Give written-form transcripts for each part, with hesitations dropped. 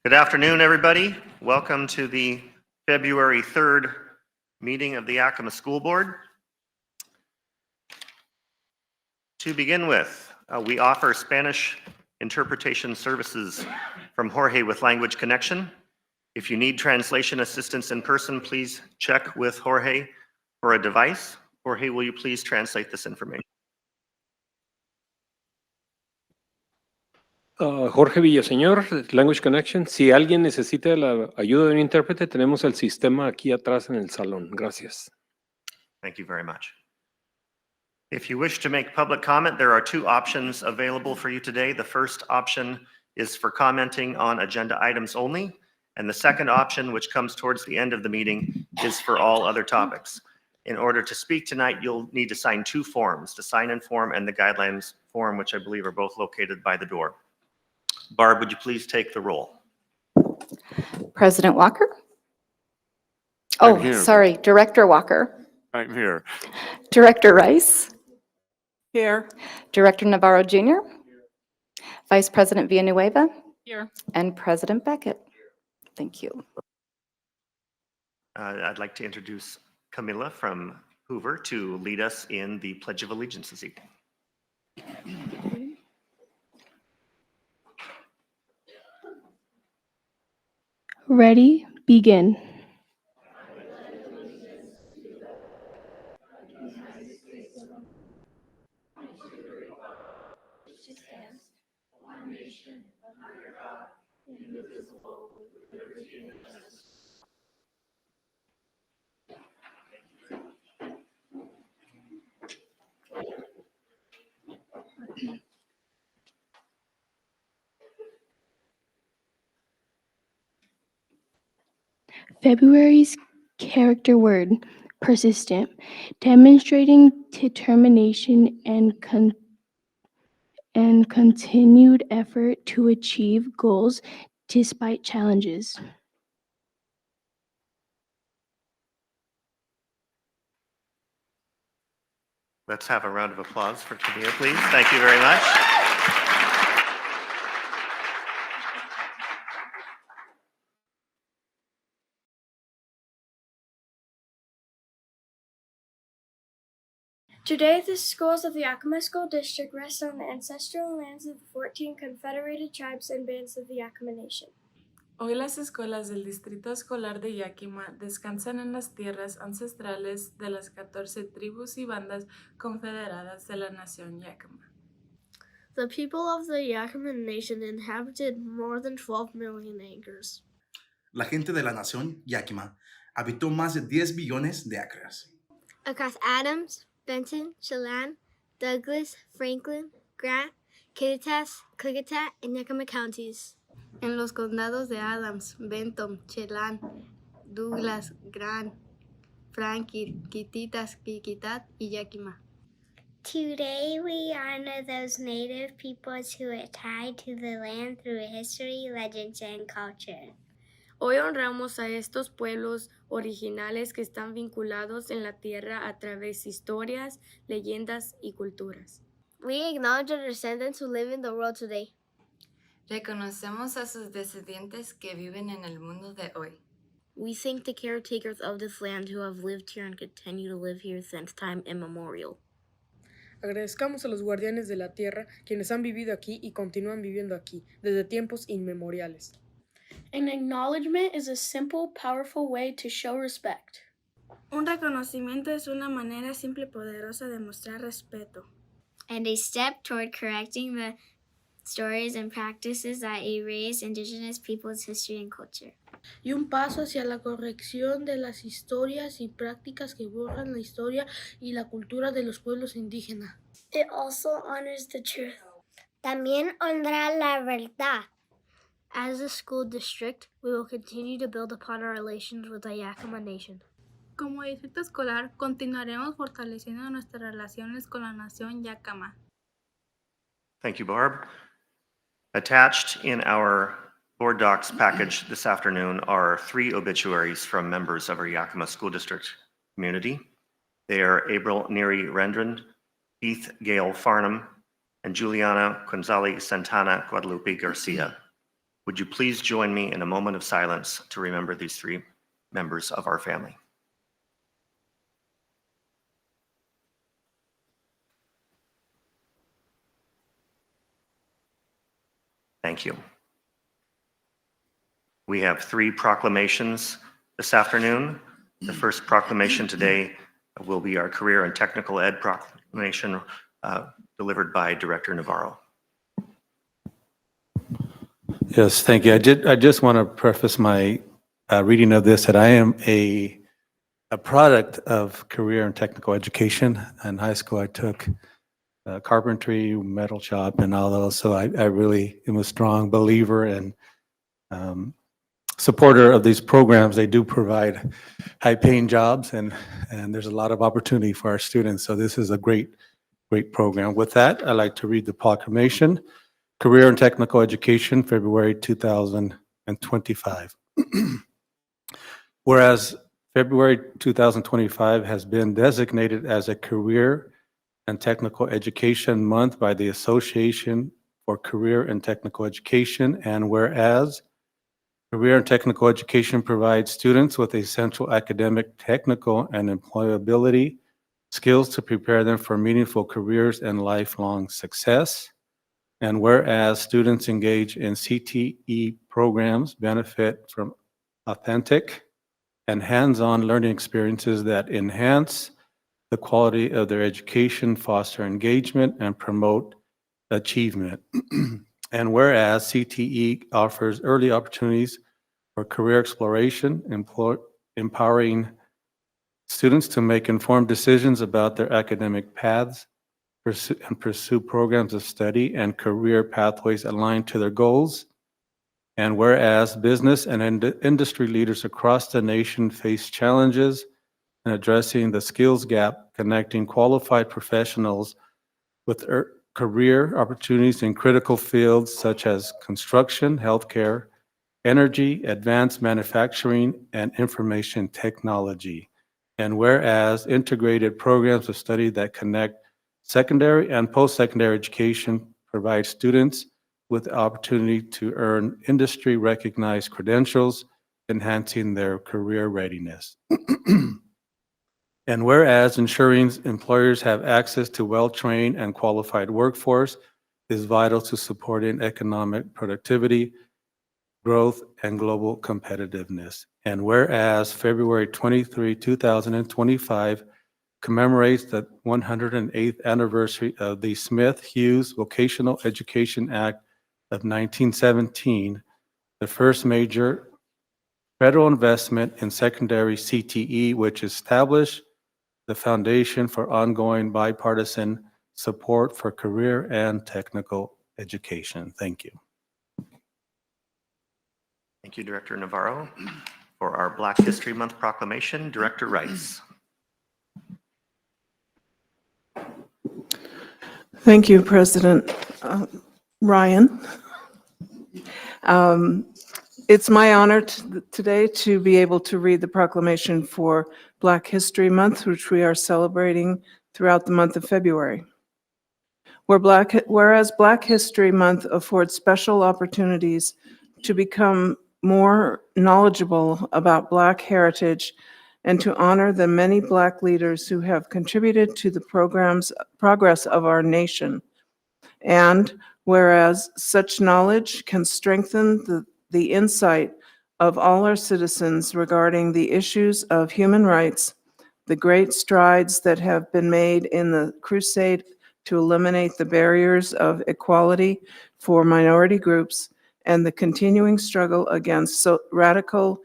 Good afternoon, everybody. Welcome to the February 3rd meeting of the Yakima School Board. To begin with, we offer Spanish interpretation services from Jorge with Language Connection. If you need translation assistance in person, please check with Jorge for a device. Jorge, will you please translate this information? Jorge Villaseñor, Language Connection. Si alguien necesita la ayuda de un intérprete, tenemos el sistema aquí atrás en el salón. Gracias. Thank you very much. If you wish to make public comment, there are two options available for you today. The first option is for commenting on agenda items only, and the second option, which comes towards the end of the meeting, is for all other topics. In order to speak tonight, you'll need to sign two forms, the sign-in form and the guidelines form, which I believe are both located by the door. Barb, would you please take the roll? President Walker? I'm here. Sorry, Director Walker. I'm here. Director Rice? Here. Director Navarro Jr.? Vice President Villanueva? Here. And President Beckett. Thank you. I'd like to introduce Camilla from Hoover to lead us in the Pledge of Allegiance this evening. Ready, begin. February's character word, persistent, demonstrating determination and continued effort to achieve goals despite challenges. Let's have a round of applause for Camilla, please. Thank you very much. Today, the schools of the Yakima School District rest on the ancestral lands of the 14 confederated tribes and bands of the Yakima Nation. Hoy las escuelas del Distrito Escolar de Yakima descansan en las tierras ancestrales de las 14 tribus y bandas confederadas de la nación Yakima. The people of the Yakima Nation inhabited more than 12 million acres. La gente de la nación Yakima habitó más de 10 billones de acres. Across Adams, Benton, Chelan, Douglas, Franklin, Grant, Kittitas, Klickitat, and Yakima counties. En los condados de Adams, Benton, Chelan, Douglas, Grant, Franklin, Kittitas, Klickitat, y Yakima. Today we honor those native peoples who are tied to the land through history, legends, and culture. Hoy honramos a estos pueblos originales que están vinculados en la tierra a través de historias, leyendas y culturas. We acknowledge the descendants who live in the world today. Reconocemos a sus descendientes que viven en el mundo de hoy. We thank the caretakers of this land who have lived here and continue to live here since time immemorial. Agradezcamos a los guardianes de la tierra, quienes han vivido aquí y continúan viviendo aquí, desde tiempos inmemoriales. An acknowledgement is a simple, powerful way to show respect. Un reconocimiento es una manera simple y poderosa de mostrar respeto. And a step toward correcting the stories and practices that erase indigenous peoples' history and culture. Y un paso hacia la corrección de las historias y prácticas que borran la historia y la cultura de los pueblos indígenas. It also honors the truth. También honra la verdad. As a school district, we will continue to build upon our relations with the Yakima Nation. Como distrito escolar, continuaremos fortaleciendo nuestras relaciones con la nación Yakima. Thank you, Barb. Attached in our board docs package this afternoon are 3 obituaries from members of our Yakima School District community. They are April Neary Rendren, Keith Gale Farnham, and Juliana Quinzali Santana Guadalupe Garcia. Would you please join me in a moment of silence to remember these three members of our family? Thank you. We have three proclamations this afternoon. The first proclamation today will be our Career and Technical Ed proclamation delivered by Director Navarro. Yes, thank you. I just want to preface my reading of this that I am a product of career and technical education. In high school, I took carpentry, metal shop, and all those. So I really am a strong believer and supporter of these programs. They do provide high-paying jobs, and there's a lot of opportunity for our students. So this is a great program. With that, I'd like to read the proclamation. Career and Technical Education, February 2025. Whereas February 2025 has been designated as a Career and Technical Education Month by the Association for Career and Technical Education, and whereas Career and Technical Education provides students with essential academic, technical, and employability skills to prepare them for meaningful careers and lifelong success. And whereas students engage in CTE programs benefit from authentic and hands-on learning experiences that enhance the quality of their education, foster engagement, and promote achievement. And whereas CTE offers early opportunities for career exploration, empowering students to make informed decisions about their academic paths, pursue programs of study and career pathways aligned to their goals. And whereas business and industry leaders across the nation face challenges in addressing the skills gap, connecting qualified professionals with career opportunities in critical fields such as construction, healthcare, energy, advanced manufacturing, and information technology. And whereas integrated programs of study that connect secondary and post-secondary education provide students with the opportunity to earn industry-recognized credentials, enhancing their career readiness. And whereas ensuring employers have access to well-trained and qualified workforce is vital to supporting economic productivity, growth, and global competitiveness. And whereas February 23, 2025 commemorates the 108th anniversary of the Smith-Hughes Vocational Education Act of 1917, the first major federal investment in secondary CTE, which established the foundation for ongoing bipartisan support for career and technical education. Thank you. Thank you, Director Navarro. For our Black History Month proclamation, Director Rice. Thank you, President Ryan. It's my honor today to be able to read the proclamation for Black History Month, which we are celebrating throughout the month of February. Whereas Black History Month affords special opportunities to become more knowledgeable about Black heritage and to honor the many Black leaders who have contributed to the progress of our nation. And whereas such knowledge can strengthen the insight of all our citizens regarding the issues of human rights, the great strides that have been made in the crusade to eliminate the barriers of equality for minority groups, and the continuing struggle against racial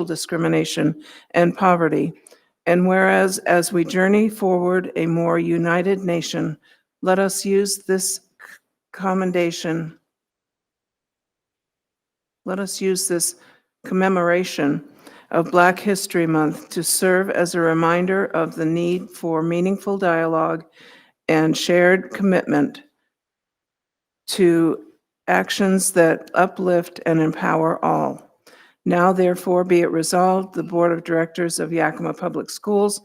discrimination and poverty. And whereas as we journey forward a more united nation, let us use this commemoration of Black History Month to serve as a reminder of the need for meaningful dialogue and shared commitment to actions that uplift and empower all. Now, therefore, be it resolved, the Board of Directors of Yakima Public Schools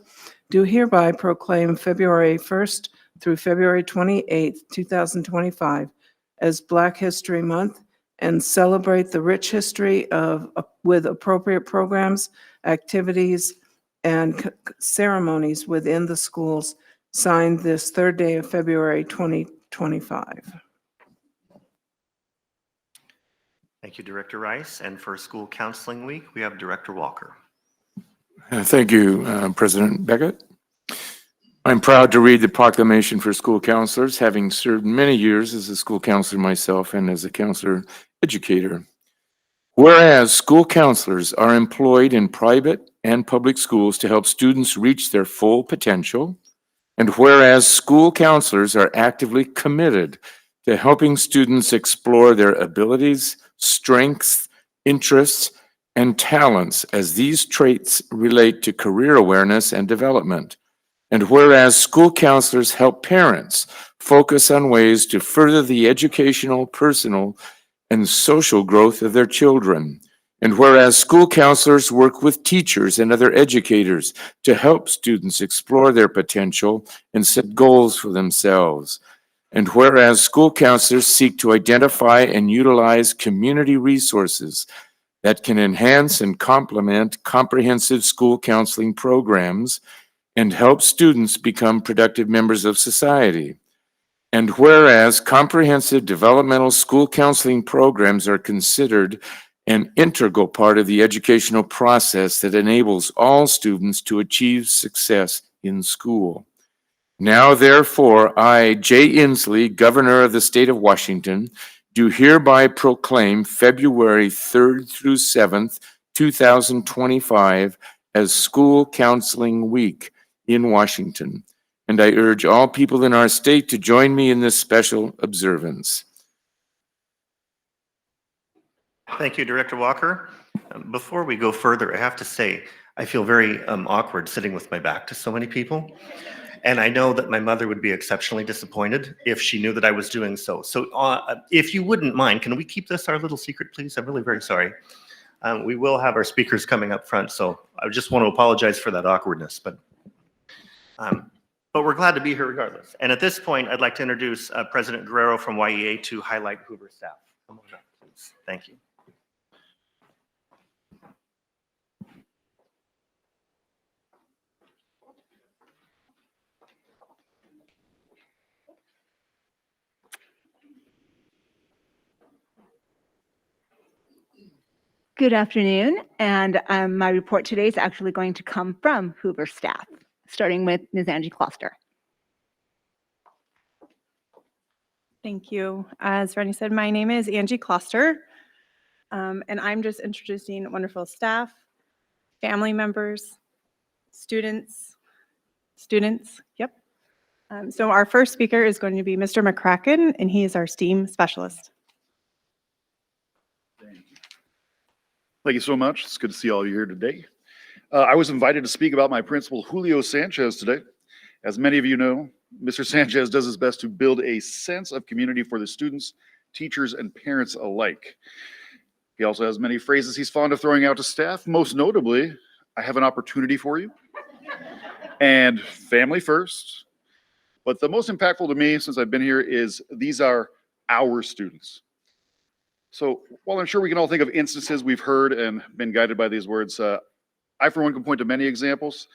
do hereby proclaim February 1st through February 28th, 2025 as Black History Month and celebrate the rich history with appropriate programs, activities, and ceremonies within the schools, signed this third day of February 2025. Thank you, Director Rice. And for School Counseling Week, we have Director Walker. Thank you, President Beckett. I'm proud to read the proclamation for school counselors, having served many years as a school counselor myself and as a counselor educator. Whereas school counselors are employed in private and public schools to help students reach their full potential, and whereas school counselors are actively committed to helping students explore their abilities, strengths, interests, and talents as these traits relate to career awareness and development. And whereas school counselors help parents focus on ways to further the educational, personal, and social growth of their children. And whereas school counselors work with teachers and other educators to help students explore their potential and set goals for themselves. And whereas school counselors seek to identify and utilize community resources that can enhance and complement comprehensive school counseling programs and help students become productive members of society. And whereas comprehensive developmental school counseling programs are considered an integral part of the educational process that enables all students to achieve success in school. Now, therefore, I, Jay Inslee, Governor of the State of Washington, do hereby proclaim February 3rd through 7th, 2025 as School Counseling Week in Washington. And I urge all people in our state to join me in this special observance. Thank you, Director Walker. Before we go further, I have to say, I feel very awkward sitting with my back to so many people. And I know that my mother would be exceptionally disappointed if she knew that I was doing so. So if you wouldn't mind, can we keep this our little secret, please? I'm really very sorry. We will have our speakers coming up front, so I just want to apologize for that awkwardness. But we're glad to be here regardless. And at this point, I'd like to introduce President Guerrero from YEA to highlight Hoover staff. Come on up, please. Thank you. Good afternoon, and my report today is actually going to come from Hoover staff, starting with Ms. Angie Kloster. Thank you. As Rennie said, my name is Angie Kloster, and I'm just introducing wonderful staff, family members, students, yep. So our first speaker is going to be Mr. McCracken, and he is our STEAM specialist. Thank you so much. It's good to see all of you here today. I was invited to speak about my principal, Julio Sanchez, today. As many of you know, Mr. Sanchez does his best to build a sense of community for the students, teachers, and parents alike. He also has many phrases he's fond of throwing out to staff, most notably, I have an opportunity for you, and family first. But the most impactful to me since I've been here is these are our students. So while I'm sure we can all think of instances we've heard and been guided by these words, I for one can point to many examples,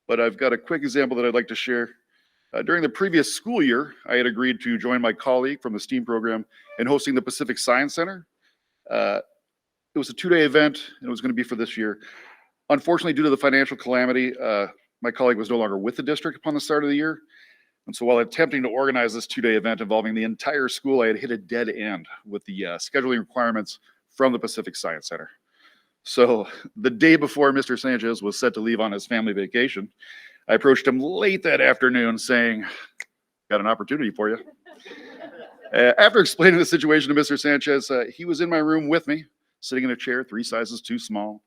but I've got a quick example that I'd like to share. During the previous school year, I had agreed to join my colleague from the STEAM program in hosting the Pacific Science Center. It was a 2-day event, and it was going to be for this year. Unfortunately, due to the financial calamity, my colleague was no longer with the district upon the start of the year. And so while attempting to organize this 2-day event involving the entire school, I had hit a dead end with the scheduling requirements from the Pacific Science Center. So the day before Mr. Sanchez was set to leave on his family vacation, I approached him late that afternoon saying, got an opportunity for you. After explaining the situation to Mr. Sanchez, he was in my room with me, sitting in a chair 3 sizes too small,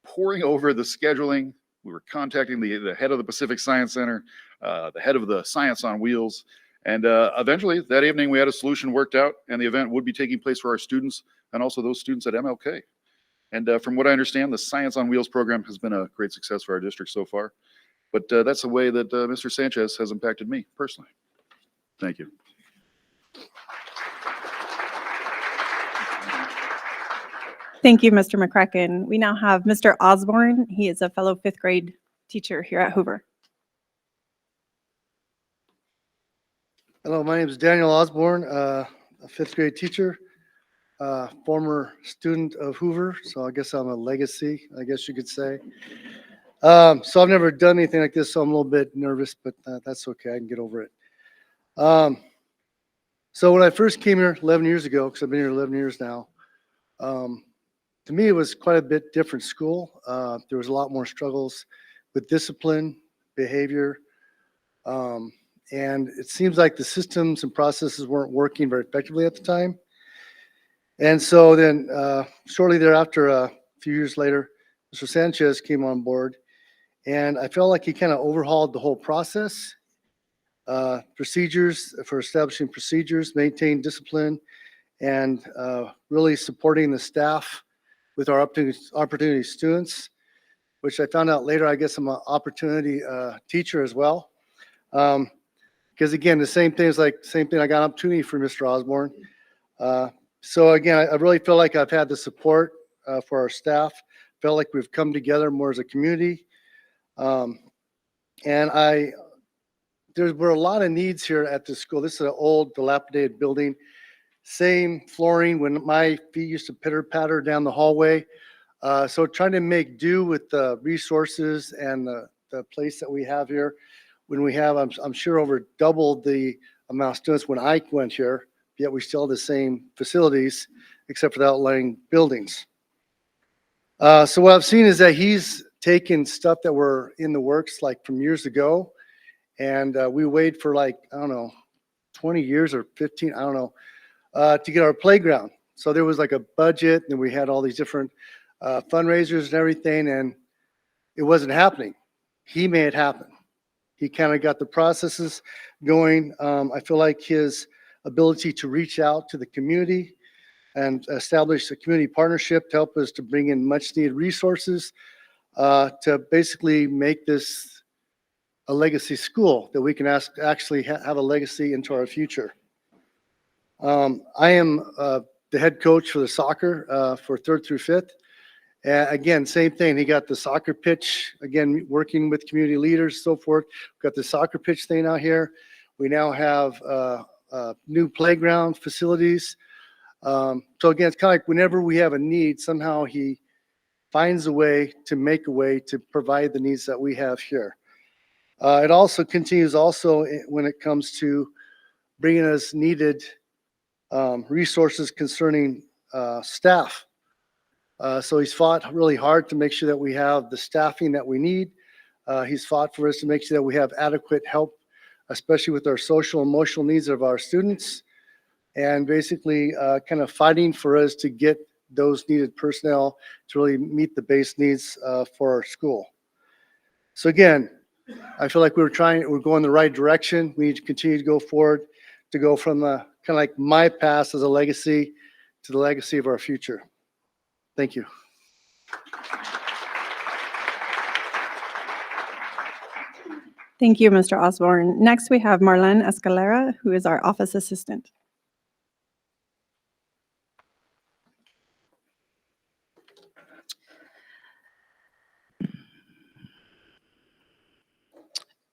poring over the scheduling. We were contacting the head of the Pacific Science Center, the head of the Science on Wheels, and eventually that evening we had a solution worked out, and the event would be taking place for our students and also those students at MLK. And from what I understand, the Science on Wheels program has been a great success for our district so far. But that's the way that Mr. Sanchez has impacted me personally. Thank you. Thank you, Mr. McCracken. We now have Mr. Osborne. He is a fellow fifth grade teacher here at Hoover. Hello, my name is Daniel Osborne, a fifth grade teacher, former student of Hoover, so I guess I'm a legacy, I guess you could say. So I've never done anything like this, so I'm a little bit nervous, but that's okay, I can get over it. So when I first came here 11 years ago, because I've been here 11 years now, to me, it was quite a bit different school. There was a lot more struggles with discipline, behavior, and it seems like the systems and processes weren't working very effectively at the time. And so then shortly thereafter, a few years later, Mr. Sanchez came on board, and I felt like he kind of overhauled the whole process, procedures for establishing procedures, maintain discipline, and really supporting the staff with our opportunity students, which I found out later, I guess I'm an opportunity teacher as well. Because again, the same thing I got an opportunity for Mr. Osborne. So again, I really feel like I've had the support for our staff, felt like we've come together more as a community. And there were a lot of needs here at the school. This is an old dilapidated building, same flooring when my feet used to pitter patter down the hallway. So trying to make do with the resources and the place that we have here. When we have, I'm sure, over double the amount of students when I went here, yet we still have the same facilities, except for the outlying buildings. So what I've seen is that he's taken stuff that were in the works like from years ago, and we waited for like, I don't know, 20 years or 15, I don't know, to get our playground. So there was like a budget, and we had all these different fundraisers and everything, and it wasn't happening. He made it happen. He kind of got the processes going. I feel like his ability to reach out to the community and establish a community partnership to help us to bring in much needed resources to basically make this a legacy school that we can actually have a legacy into our future. I am the head coach for the soccer for 3rd through 5th. Again, same thing. He got the soccer pitch, again, working with community leaders, so forth. We've got the soccer pitch thing out here. We now have new playground facilities. So again, it's kind of like whenever we have a need, somehow he finds a way to make a way to provide the needs that we have here. It also continues also when it comes to bringing us needed resources concerning staff. So he's fought really hard to make sure that we have the staffing that we need. He's fought for us to make sure that we have adequate help, especially with our social and emotional needs of our students, and basically kind of fighting for us to get those needed personnel to really meet the base needs for our school. So again, I feel like we're going the right direction. We need to continue to go forward, to go from the kind of like my past as a legacy to the legacy of our future. Thank you. Thank you, Mr. Osborne. Next, we have Marlene Escalera, who is our office assistant.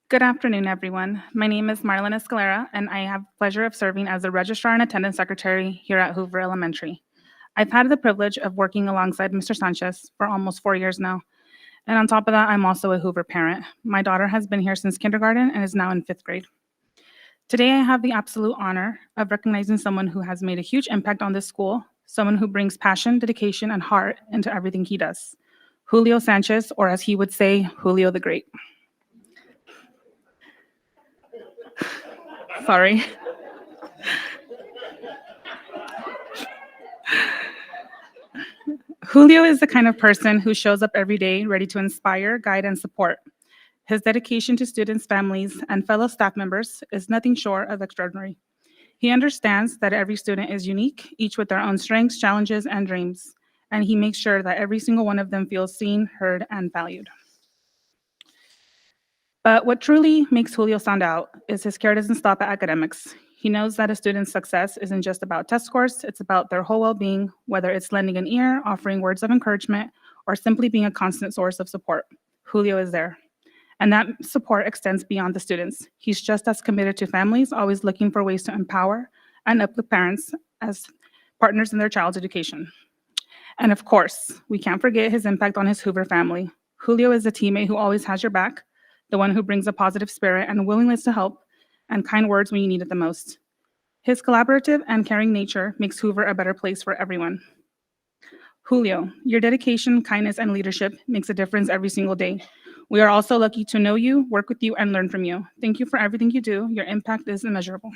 Good afternoon, everyone. My name is Marlene Escalera, and I have the pleasure of serving as the Registrar and Attendance Secretary here at Hoover Elementary. I've had the privilege of working alongside Mr. Sanchez for almost 4 years now. And on top of that, I'm also a Hoover parent. My daughter has been here since kindergarten and is now in 5th grade. Today, I have the absolute honor of recognizing someone who has made a huge impact on this school, someone who brings passion, dedication, and heart into everything he does. Julio Sanchez, or as he would say, Julio the Great. Sorry. Julio is the kind of person who shows up every day ready to inspire, guide, and support. His dedication to students, families, and fellow staff members is nothing short of extraordinary. He understands that every student is unique, each with their own strengths, challenges, and dreams, and he makes sure that every single one of them feels seen, heard, and valued. But what truly makes Julio stand out is his care doesn't stop at academics. He knows that a student's success isn't just about test scores, it's about their whole well-being, whether it's lending an ear, offering words of encouragement, or simply being a constant source of support. Julio is there. And that support extends beyond the students. He's just as committed to families, always looking for ways to empower and uplift parents as partners in their child's education. And of course, we can't forget his impact on his Hoover family. Julio is a teammate who always has your back, the one who brings a positive spirit and a willingness to help, and kind words when you need it the most. His collaborative and caring nature makes Hoover a better place for everyone. Julio, your dedication, kindness, and leadership makes a difference every single day. We are also lucky to know you, work with you, and learn from you. Thank you for everything you do. Your impact is immeasurable.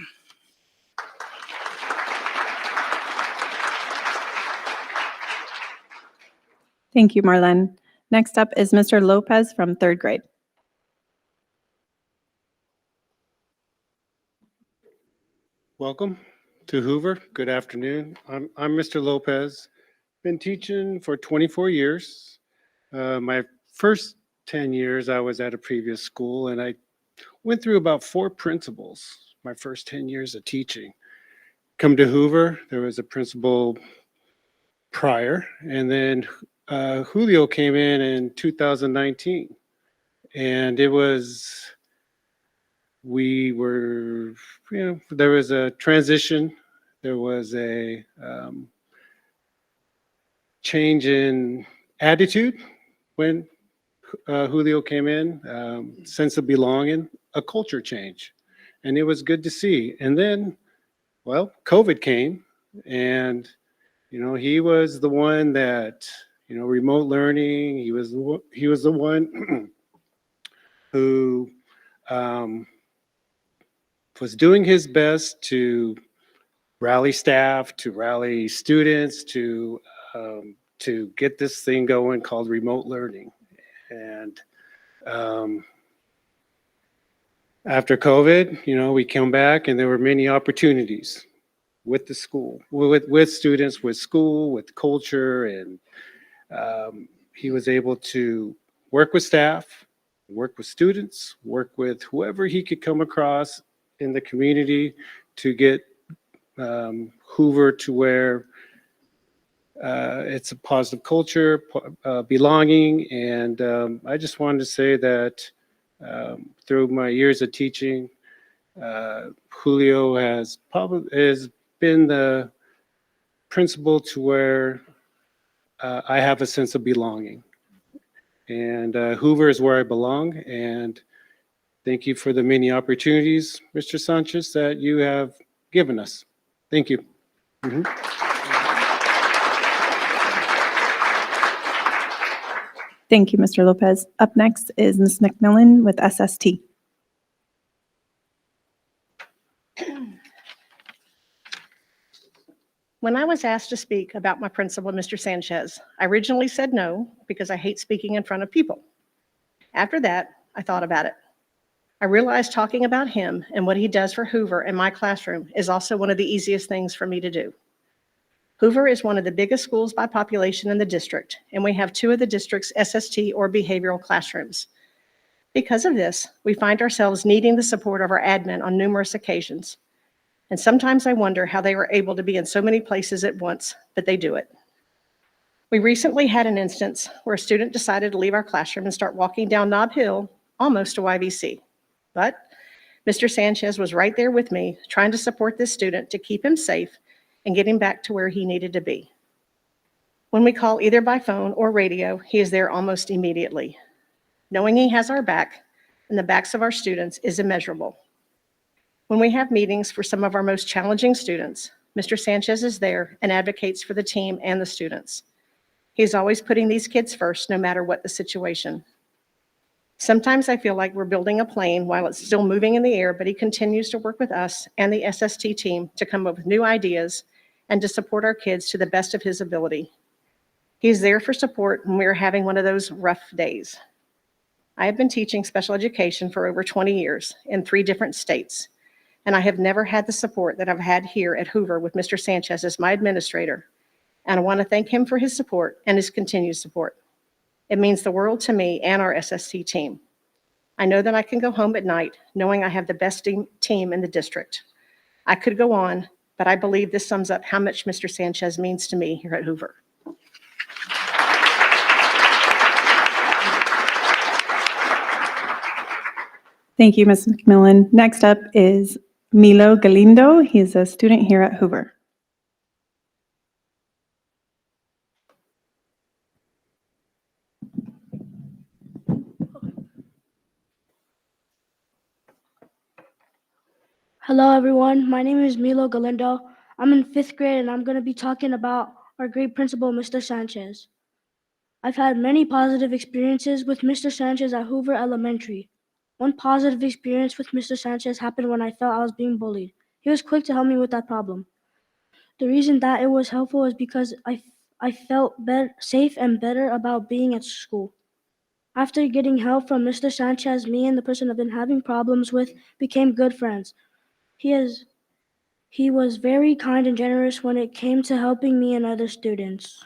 Thank you, Marlene. Next up is Mr. Lopez from third grade. Welcome to Hoover. Good afternoon. I'm Mr. Lopez. Been teaching for 24 years. My first 10 years, I was at a previous school, and I went through about 4 principals my first 10 years of teaching. Come to Hoover, there was a principal prior, and then Julio came in 2019. And it was, we were, there was a transition. There was a change in attitude when Julio came in, sense of belonging, a culture change. And it was good to see. And then, well, COVID came, and, he was the one that, remote learning, he was the one who was doing his best to rally staff, to rally students, to get this thing going called remote learning. And after COVID, we came back, and there were many opportunities with the school, with students, with school, with culture, and he was able to work with staff, work with students, work with whoever he could come across in the community to get Hoover to where it's a positive culture, belonging. And I just wanted to say that through my years of teaching, Julio has been the principal to where I have a sense of belonging. And Hoover is where I belong. And thank you for the many opportunities, Mr. Sanchez, that you have given us. Thank you. Thank you, Mr. Lopez. Up next is Ms. McMillan with SST. When I was asked to speak about my principal, Mr. Sanchez, I originally said no because I hate speaking in front of people. After that, I thought about it. I realized talking about him and what he does for Hoover in my classroom is also one of the easiest things for me to do. Hoover is one of the biggest schools by population in the district, and we have 2 of the district's SST or behavioral classrooms. Because of this, we find ourselves needing the support of our admin on numerous occasions. And sometimes I wonder how they were able to be in so many places at once, but they do it. We recently had an instance where a student decided to leave our classroom and start walking down Nob Hill, almost to YVC. But Mr. Sanchez was right there with me, trying to support this student to keep him safe and get him back to where he needed to be. When we call either by phone or radio, he is there almost immediately. Knowing he has our back and the backs of our students is immeasurable. When we have meetings for some of our most challenging students, Mr. Sanchez is there and advocates for the team and the students. He's always putting these kids first, no matter what the situation. Sometimes I feel like we're building a plane while it's still moving in the air, but he continues to work with us and the SST team to come up with new ideas and to support our kids to the best of his ability. He's there for support when we are having one of those rough days. I have been teaching special education for over 20 years in 3 different states, and I have never had the support that I've had here at Hoover with Mr. Sanchez as my administrator, and I want to thank him for his support and his continued support. It means the world to me and our SST team. I know that I can go home at night knowing I have the best team in the district. I could go on, but I believe this sums up how much Mr. Sanchez means to me here at Hoover. Thank you, Ms. McMillan. Next up is Milo Galindo. He's a student here at Hoover. Hello, everyone. My name is Milo Galindo. I'm in 5th grade, and I'm going to be talking about our great principal, Mr. Sanchez. I've had many positive experiences with Mr. Sanchez at Hoover Elementary. One positive experience with Mr. Sanchez happened when I felt I was being bullied. He was quick to help me with that problem. The reason that it was helpful is because I felt safe and better about being at school. After getting help from Mr. Sanchez, me and the person I've been having problems with became good friends. He was very kind and generous when it came to helping me and other students.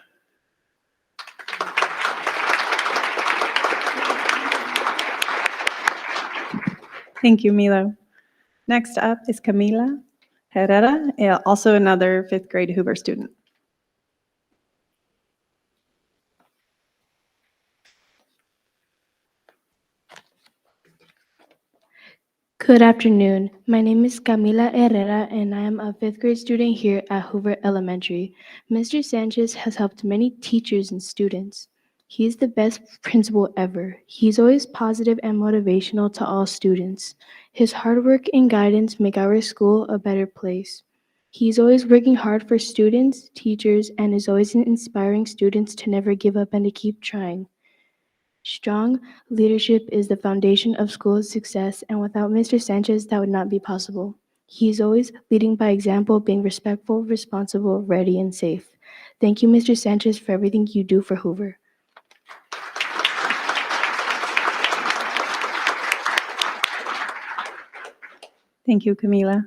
Thank you, Milo. Next up is Camila Herrera, also another 5th grade Hoover student. Good afternoon. My name is Camila Herrera, and I am a 5th grade student here at Hoover Elementary. Mr. Sanchez has helped many teachers and students. He is the best principal ever. He's always positive and motivational to all students. His hard work and guidance make our school a better place. He's always working hard for students, teachers, and is always inspiring students to never give up and to keep trying. Strong leadership is the foundation of school success, and without Mr. Sanchez, that would not be possible. He's always leading by example, being respectful, responsible, ready, and safe. Thank you, Mr. Sanchez, for everything you do for Hoover. Thank you, Camila.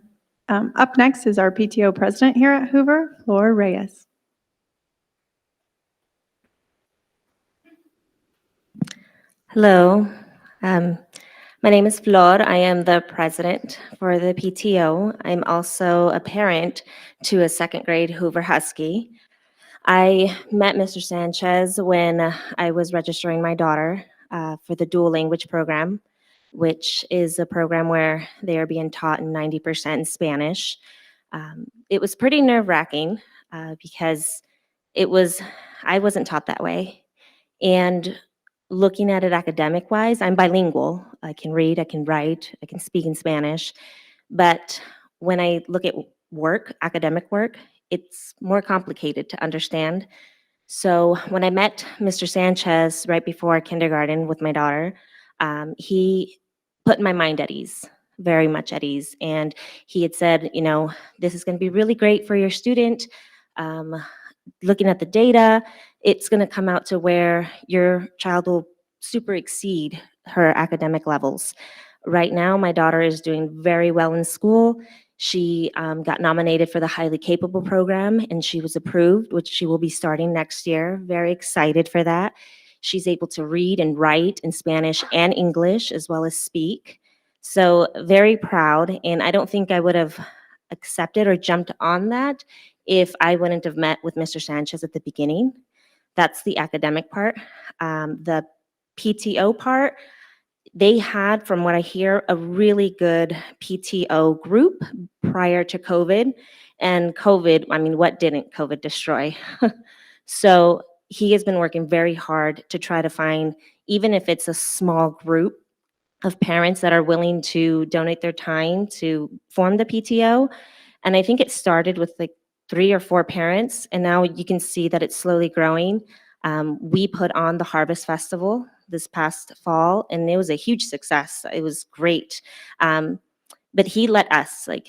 Up next is our PTO president here at Hoover, Flor Reyes. Hello, my name is Flor. I am the president for the PTO. I'm also a parent to a 2nd grade Hoover Husky. I met Mr. Sanchez when I was registering my daughter for the dual language program, which is a program where they are being taught in 90% in Spanish. It was pretty nerve-wracking because I wasn't taught that way. And looking at it academic-wise, I'm bilingual. I can read, I can write, I can speak in Spanish. But when I look at work, academic work, it's more complicated to understand. So when I met Mr. Sanchez right before kindergarten with my daughter, he put my mind at ease, very much at ease. And he had said, you know, this is going to be really great for your student. Looking at the data, it's going to come out to where your child will super exceed her academic levels. Right now, my daughter is doing very well in school. She got nominated for the Highly Capable program, and she was approved, which she will be starting next year. Very excited for that. She's able to read and write in Spanish and English, as well as speak. So very proud, and I don't think I would have accepted or jumped on that if I wouldn't have met with Mr. Sanchez at the beginning. That's the academic part. The PTO part, they had, from what I hear, a really good PTO group prior to COVID. And COVID, I mean, what didn't COVID destroy? So he has been working very hard to try to find, even if it's a small group of parents that are willing to donate their time to form the PTO. And I think it started with like 3 or 4 parents, and now you can see that it's slowly growing. We put on the Harvest Festival this past fall, and it was a huge success. It was great. But he let us, like,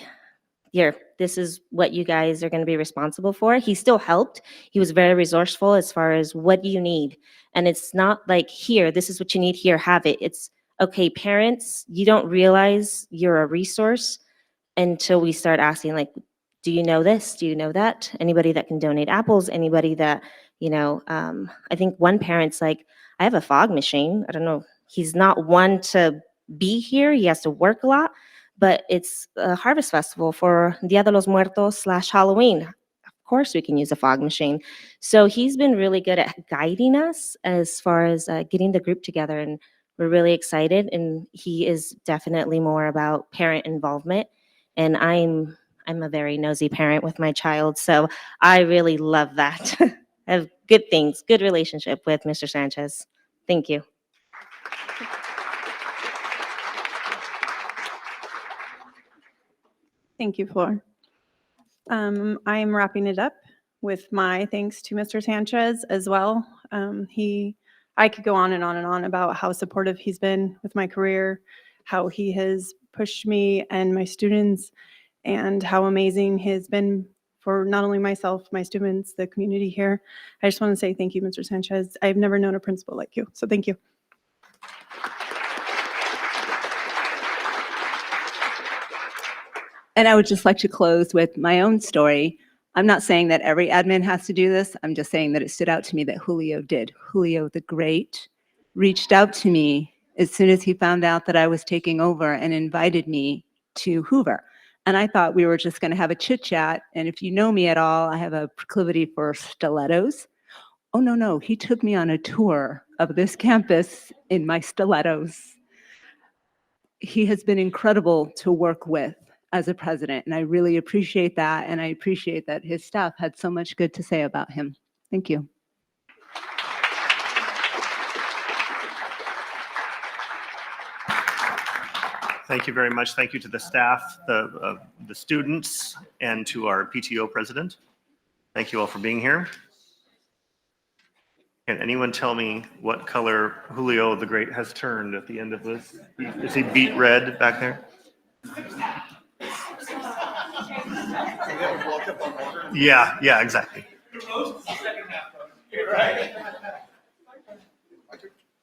here, this is what you guys are going to be responsible for. He still helped. He was very resourceful as far as what do you need. And it's not like, here, this is what you need, here, have it. It's, okay, parents, you don't realize you're a resource until we start asking, like, do you know this? Do you know that? Anybody that can donate apples, anybody that, you know, I think one parent's like, I have a fog machine. I don't know. He's not one to be here. He has to work a lot, but it's a harvest festival for Dia de los Muertos / Halloween. Of course, we can use a fog machine. So he's been really good at guiding us as far as getting the group together, and we're really excited. And he is definitely more about parent involvement. And I'm a very nosy parent with my child, so I really love that. I have good things, good relationship with Mr. Sanchez. Thank you. Thank you, Flor. I'm wrapping it up with my thanks to Mr. Sanchez as well. I could go on and on and on about how supportive he's been with my career, how he has pushed me and my students, and how amazing he has been for not only myself, my students, the community here. I just want to say thank you, Mr. Sanchez. I've never known a principal like you, so thank you. And I would just like to close with my own story. I'm not saying that every admin has to do this. I'm just saying that it stood out to me that Julio did. Julio the Great reached out to me as soon as he found out that I was taking over and invited me to Hoover. And I thought we were just going to have a chit chat. And if you know me at all, I have a proclivity for stilettos. Oh, no. He took me on a tour of this campus in my stilettos. He has been incredible to work with as a president, and I really appreciate that, and I appreciate that his staff had so much good to say about him. Thank you. Thank you very much. Thank you to the staff, the students, and to our PTO president. Thank you all for being here. Can anyone tell me what color Julio the Great has turned at the end of this? Is he beet red back there? Yeah, exactly.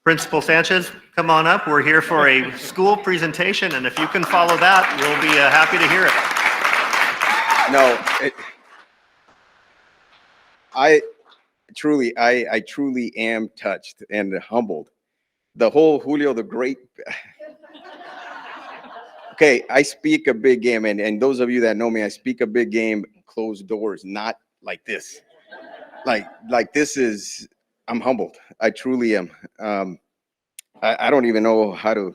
Principal Sanchez, come on up. We're here for a school presentation, and if you can follow that, we'll be happy to hear it. I truly am touched and humbled. The whole Julio the Great. Okay, I speak a big game, and those of you that know me, I speak a big game, closed doors, not like this. Like this is, I'm humbled. I truly am. I don't even know how to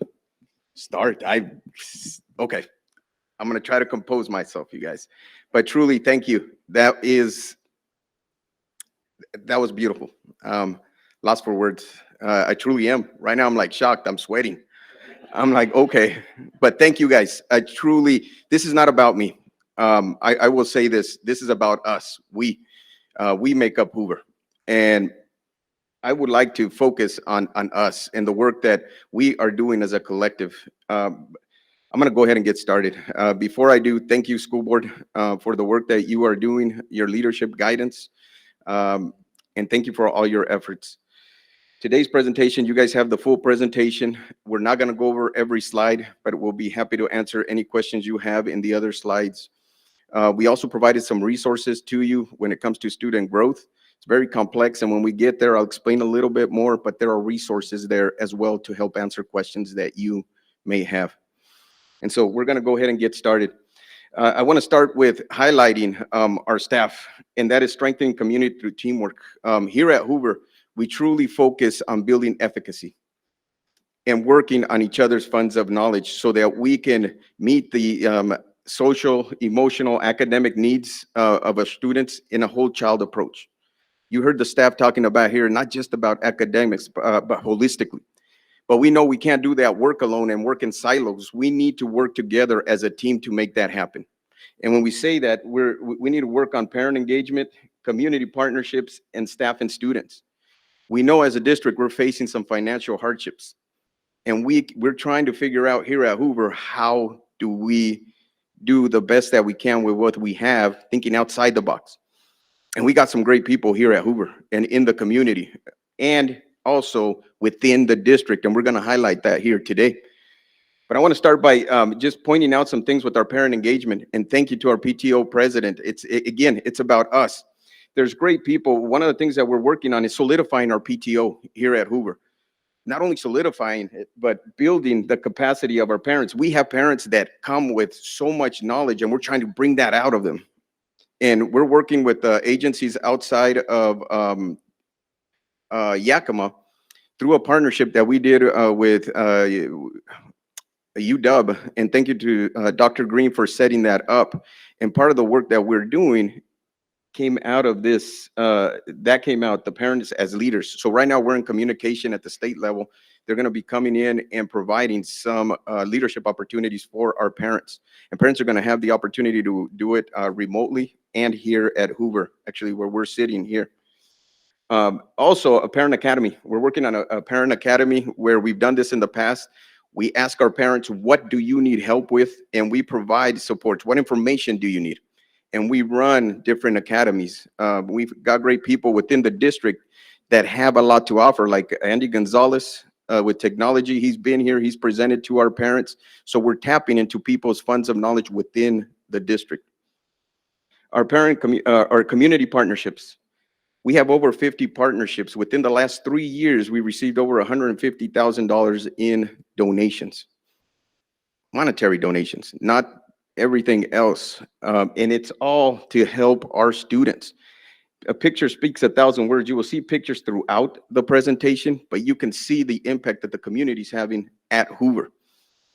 start. Okay, I'm gonna try to compose myself, you guys. But truly, thank you. That was beautiful. Lost for words. I truly am. Right now, I'm like shocked. I'm sweating. I'm like, okay, but thank you guys. This is not about me. I will say this is about us. We make up Hoover. And I would like to focus on us and the work that we are doing as a collective. I'm gonna go ahead and get started. Before I do, thank you, school board, for the work that you are doing, your leadership guidance, and thank you for all your efforts. Today's presentation, you guys have the full presentation. We're not going to go over every slide, but we'll be happy to answer any questions you have in the other slides. We also provided some resources to you when it comes to student growth. It's very complex, and when we get there, I'll explain a little bit more, but there are resources there as well to help answer questions that you may have. And so we're going to go ahead and get started. I want to start with highlighting our staff, and that is strengthening community through teamwork. Here at Hoover, we truly focus on building efficacy and working on each other's funds of knowledge so that we can meet the social, emotional, academic needs of our students in a whole child approach. You heard the staff talking about here, not just about academics, but holistically. But we know we can't do that work alone and work in silos. We need to work together as a team to make that happen. And when we say that, we need to work on parent engagement, community partnerships, and staff and students. We know as a district, we're facing some financial hardships. And we're trying to figure out here at Hoover, how do we do the best that we can with what we have, thinking outside the box. And we got some great people here at Hoover and in the community and also within the district. And we're going to highlight that here today. But I want to start by just pointing out some things with our parent engagement. And thank you to our PTO president. Again, it's about us. There's great people. One of the things that we're working on is solidifying our PTO here at Hoover. not only solidifying it, but building the capacity of our parents. We have parents that come with so much knowledge, and we're trying to bring that out of them. And we're working with agencies outside of Yakima through a partnership that we did with UW. And thank you to Dr. Green for setting that up. And part of the work that we're doing came out of this, that came out, the parents as leaders. So right now we're in communication at the state level. They're going to be coming in and providing some leadership opportunities for our parents. And parents are going to have the opportunity to do it remotely and here at Hoover, actually where we're sitting here. Also, a parent academy. We're working on a parent academy where we've done this in the past. We ask our parents, what do you need help with? And we provide supports. What information do you need? And we run different academies. We've got great people within the district that have a lot to offer, like Andy Gonzalez with technology. He's been here, he's presented to our parents. So we're tapping into people's funds of knowledge within the district. Our community partnerships. We have over 50 partnerships. Within the last 3 years, we received over $150,000 in donations, monetary donations, not everything else. And it's all to help our students. A picture speaks 1,000 words. You will see pictures throughout the presentation, but you can see the impact that the community is having at Hoover.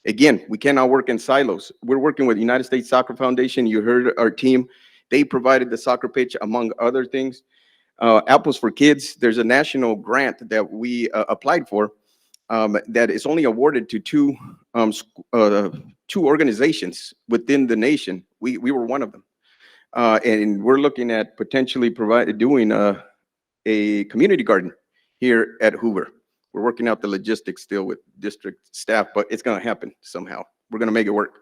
Again, we cannot work in silos. We're working with United States Soccer Foundation. You heard our team. They provided the soccer pitch, among other things. Apples for Kids, there's a national grant that we applied for that is only awarded to two organizations within the nation. We were one of them. And we're looking at potentially doing a community garden here at Hoover. We're working out the logistics still with district staff, but it's going to happen somehow. We're going to make it work.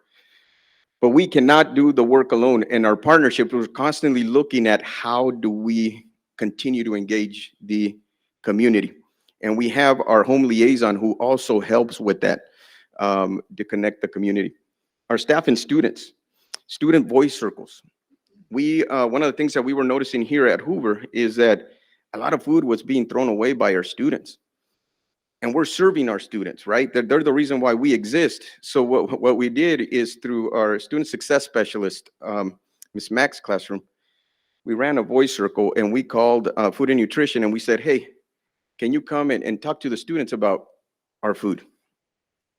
But we cannot do the work alone. In our partnership, we're constantly looking at how do we continue to engage the community. And we have our home liaison who also helps with that to connect the community. Our staff and students, student voice circles. One of the things that we were noticing here at Hoover is that a lot of food was being thrown away by our students. And we're serving our students, right? They're the reason why we exist. So what we did is through our student success specialist, Ms. Mack's classroom, we ran a voice circle and we called food and nutrition and we said, hey, can you come and talk to the students about our food?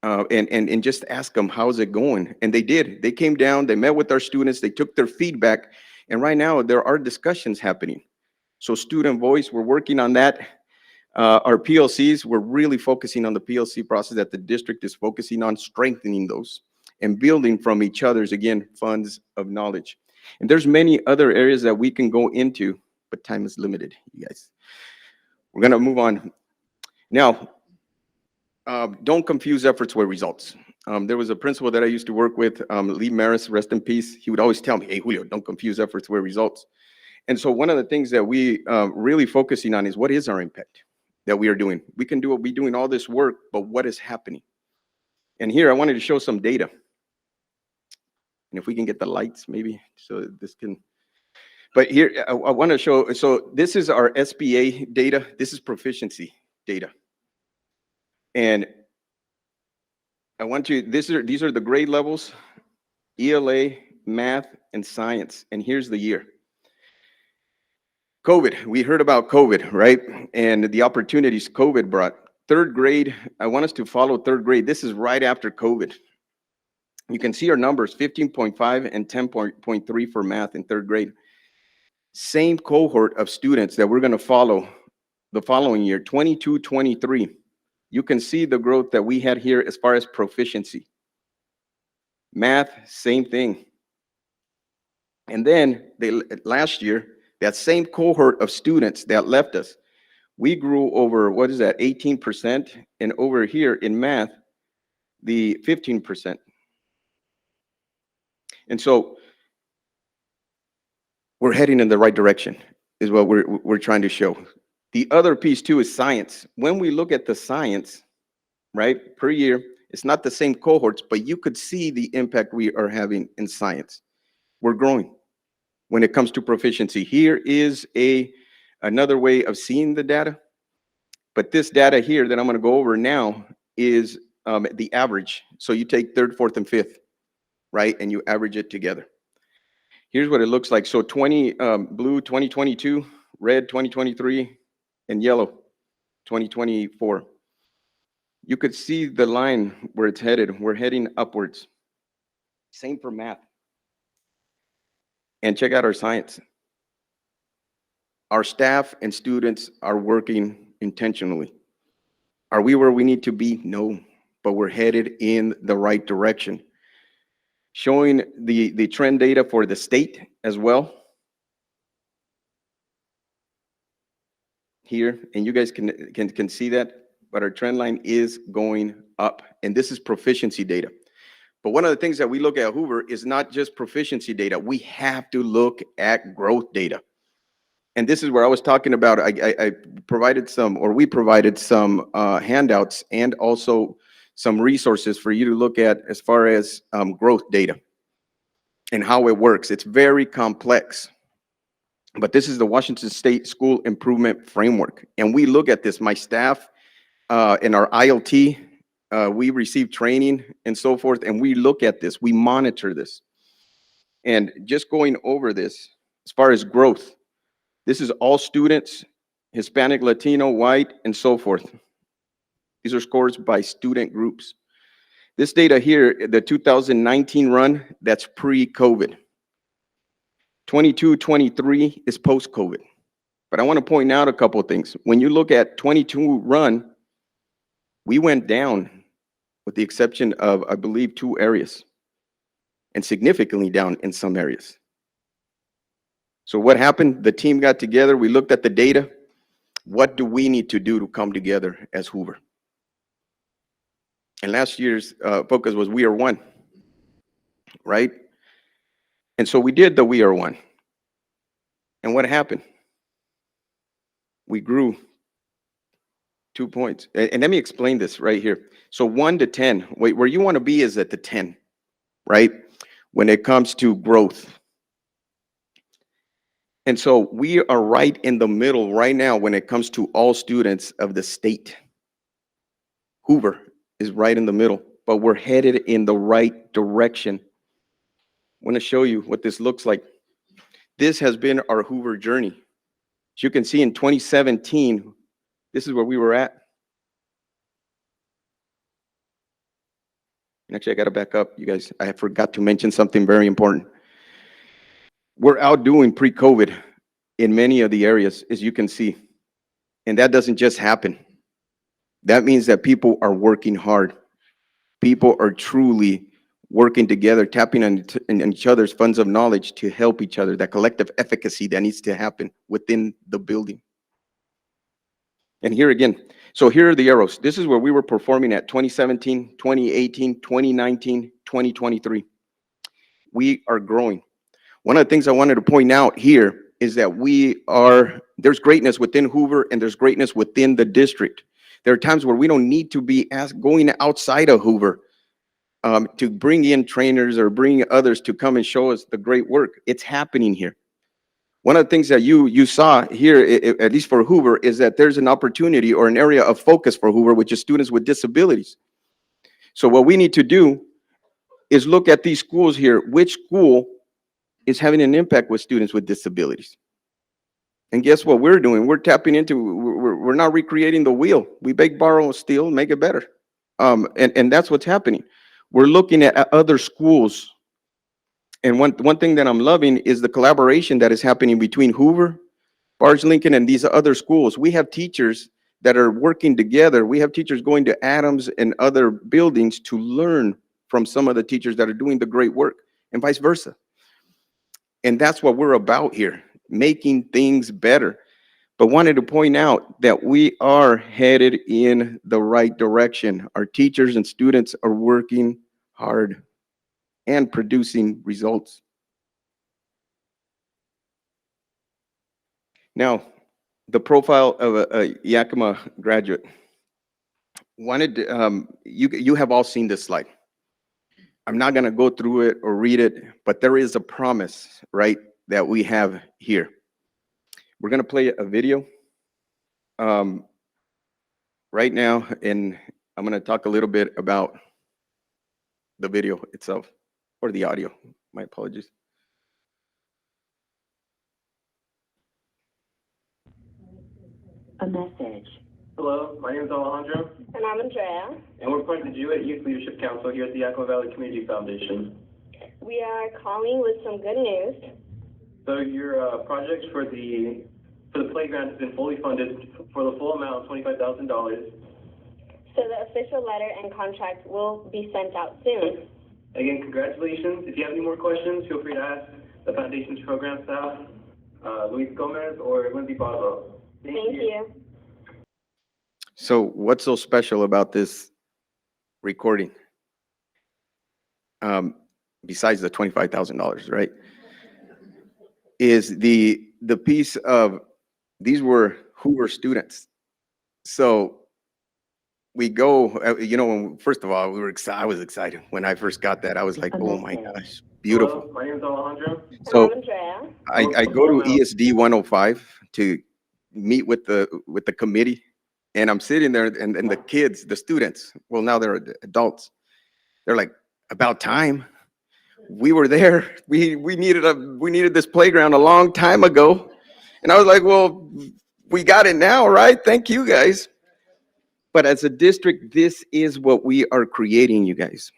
And just ask them, how's it going? And they did. They came down, they met with our students, they took their feedback, and right now there are discussions happening. So student voice, we're working on that. Our PLCs, we're really focusing on the PLC process that the district is focusing on, strengthening those and building from each other's, again, funds of knowledge. And there's many other areas that we can go into, but time is limited, you guys. We're gonna move on. Now, don't confuse efforts with results. There was a principal that I used to work with, Lee Maris, rest in peace. He would always tell me, hey, Julio, don't confuse efforts with results. And so one of the things that we really focusing on is what is our impact that we are doing. We can be doing all this work, but what is happening? And here I wanted to show some data. And if we can get the lights, maybe, so this can, but here I want to show, so this is our SBA data. This is proficiency data. And I want you, these are the grade levels, ELA, math, and science. And here's the year. COVID, we heard about COVID, right? And the opportunities COVID brought. Third grade, I want us to follow third grade. This is right after COVID. You can see our numbers, 15.5 and 10.3 for math in third grade. Same cohort of students that we're going to follow the following year, 22, 23. You can see the growth that we had here as far as proficiency. Math, same thing. And then last year, that same cohort of students that left us, we grew over, what is that, 18%, and over here in math, the 15%. And so we're heading in the right direction, is what we're trying to show. The other piece too is science. When we look at the science, right, per year, it's not the same cohorts, but you could see the impact we are having in science. We're growing when it comes to proficiency. Here is another way of seeing the data, But this data here that I'm going to go over now is the average. So you take third, fourth, and fifth, right? And you average it together. Here's what it looks like. So blue 2022, red 2023, and yellow 2024. You could see the line where it's headed. We're heading upwards. Same for math. And check out our science. Our staff and students are working intentionally. Are we where we need to be? No, but we're headed in the right direction. Showing the trend data for the state as well. Here, and you guys can see that, but our trend line is going up. And this is proficiency data. But one of the things that we look at Hoover is not just proficiency data. We have to look at growth data. And this is where I was talking about, I provided some, or we provided some handouts and also some resources for you to look at as far as growth data and how it works. It's very complex. But this is the Washington State School Improvement Framework. And we look at this, my staff in our ILT, we receive training and so forth, and we look at this, we monitor this. And just going over this, as far as growth, this is all students, Hispanic, Latino, white, and so forth. These are scores by student groups. This data here, the 2019 run, that's pre-COVID. 22, 23 is post-COVID. But I want to point out a couple of things. When you look at 22 run, we went down with the exception of, I believe, 2 areas, and significantly down in some areas. So what happened? The team got together. We looked at the data. What do we need to do to come together as Hoover? And last year's focus was We Are One, right? And so we did the We Are One. And what happened? We grew 2 points. And let me explain this right here. So 1 to 10, where you want to be is at the 10, right? When it comes to growth. And so we are right in the middle right now when it comes to all students of the state. Hoover is right in the middle, but we're headed in the right direction. I want to show you what this looks like. This has been our Hoover journey. As you can see in 2017, this is where we were at. And actually, I got to back up, you guys. I forgot to mention something very important. We're outdoing pre-COVID in many of the areas, as you can see. And that doesn't just happen. That means that people are working hard. People are truly working together, tapping on each other's funds of knowledge to help each other, that collective efficacy that needs to happen within the building. And here again, so here are the arrows. This is where we were performing at 2017, 2018, 2019, 2023. We are growing. One of the things I wanted to point out here is that there's greatness within Hoover and there's greatness within the district. There are times where we don't need to be going outside of Hoover to bring in trainers or bring others to come and show us the great work. It's happening here. One of the things that you saw here, at least for Hoover, is that there's an opportunity or an area of focus for Hoover, which is students with disabilities. So what we need to do is look at these schools here. Which school is having an impact with students with disabilities? And guess what we're doing? We're tapping into, we're not recreating the wheel. We beg, borrow, steal, make it better. And that's what's happening. We're looking at other schools. And one thing that I'm loving is the collaboration that is happening between Hoover, Barge Lincoln, and these other schools. We have teachers that are working together. We have teachers going to Adams and other buildings to learn from some of the teachers that are doing the great work, and vice versa. And that's what we're about here, making things better. But wanted to point out that we are headed in the right direction. Our teachers and students are working hard and producing results. Now, the profile of a Yakima graduate. You have all seen this slide. I'm not going to go through it or read it, but there is a promise, right, that we have here. We're going to play a video. right now, and I'm going to talk a little bit about the video itself, or the audio. My apologies. A message. Hello, my name is Alejandro, And I'm Andrea. and we're part of the Jewett Youth Leadership Council here at the Yakima Valley Community Foundation. We are calling with some good news. So your project for the playground has been fully funded for the full amount of $25,000. So the official letter and contract will be sent out soon. Again, congratulations. If you have any more questions, feel free to ask the foundation's program staff, Luis Gomez or Lindsay Boswell. Thank you. So what's so special about this recording? Besides the $25,000, right? Is the piece of, these were Hoover students. So we go, you know, first of all, I was excited when I first got that. I was like, oh my gosh, beautiful. Hello, my name is Alejandro. So I'm Andrea. I go to ESD 105 to meet with the committee, and I'm sitting there, and the kids, the students, well, now they're adults. They're like, about time. We were there. We needed this playground a long time ago. And I was like, well, we got it now, right? Thank you guys. But as a district, this is what we are creating, you guys.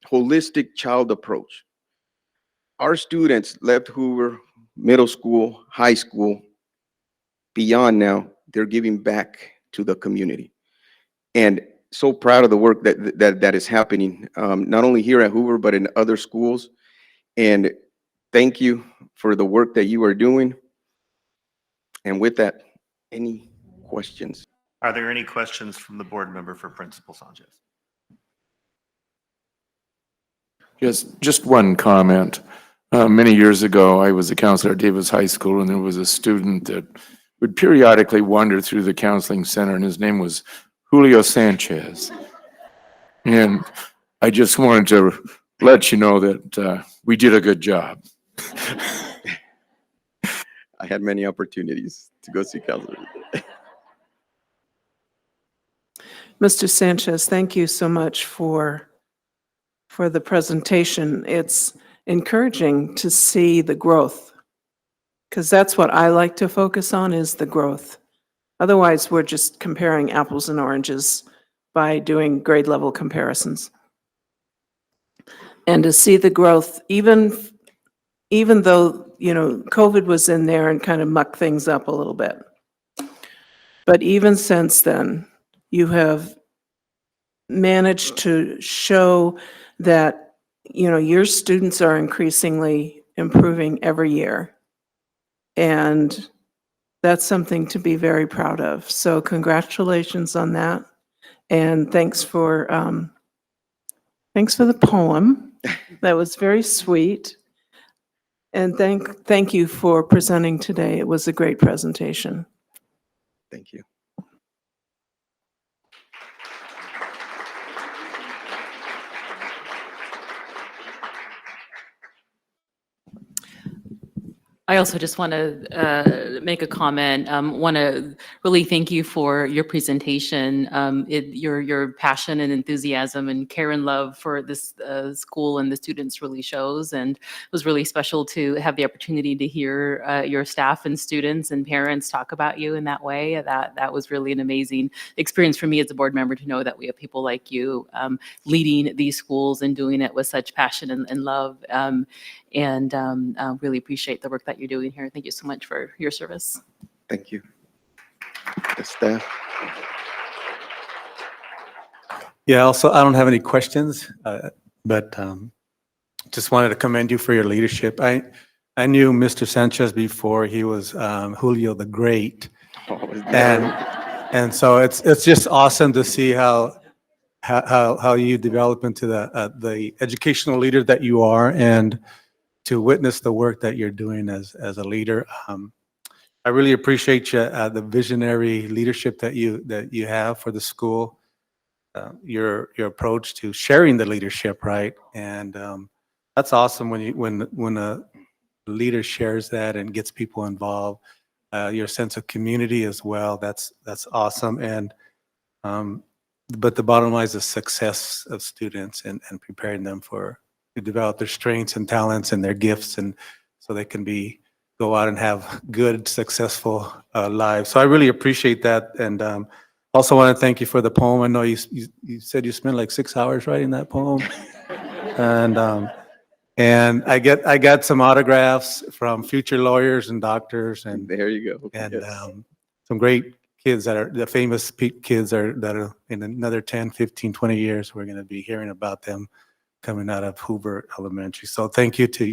Holistic child approach. Our students left Hoover middle school, high school, beyond now, they're giving back to the community. And so proud of the work that is happening, not only here at Hoover, but in other schools. And thank you for the work that you are doing. And with that, any questions? Are there any questions from the board member for Principal Sanchez? Just one comment. Many years ago, I was a counselor at Davis High School, and there was a student that would periodically wander through the counseling center, and his name was Julio Sanchez. And I just wanted to let you know that we did a good job. I had many opportunities to go see counselors. Mr. Sanchez, thank you so much for the presentation. It's encouraging to see the growth, because that's what I like to focus on, is the growth. Otherwise, we're just comparing apples and oranges by doing grade level comparisons. And to see the growth, even though, you know, COVID was in there and kind of mucked things up a little bit. But even since then, you have managed to show that, you know, your students are increasingly improving every year. And that's something to be very proud of. So congratulations on that. And thanks for the poem. That was very sweet. And thank you for presenting today. It was a great presentation. Thank you. I also just want to make a comment. Want to really thank you for your presentation. Your passion and enthusiasm and care and love for this school and the students really shows, and it was really special to have the opportunity to hear your staff and students and parents talk about you in that way. That was really an amazing experience for me as a board member to know that we have people like you leading these schools and doing it with such passion and love. And really appreciate the work that you're doing here. Thank you so much for your service. Thank you. The staff. Yeah, also, I don't have any questions, but just wanted to commend you for your leadership. I knew Mr. Sanchez before he was Julio the Great. And so it's just awesome to see how you develop into the educational leader that you are, and to witness the work that you're doing as a leader. I really appreciate you, the visionary leadership that you have for the school, your approach to sharing the leadership, right? And that's awesome when a leader shares that and gets people involved. Your sense of community as well. That's awesome. And But the bottom line is the success of students and preparing them to develop their strengths and talents and their gifts, and so they can go out and have good, successful lives. So I really appreciate that, and also want to thank you for the poem. I know you said you spent like 6 hours writing that poem, and I got some autographs from future lawyers and doctors, and there you go. And Yes. some great kids that are the famous kids that are in another 10, 15, 20 years. We're going to be hearing about them coming out of Hoover Elementary. So thank you to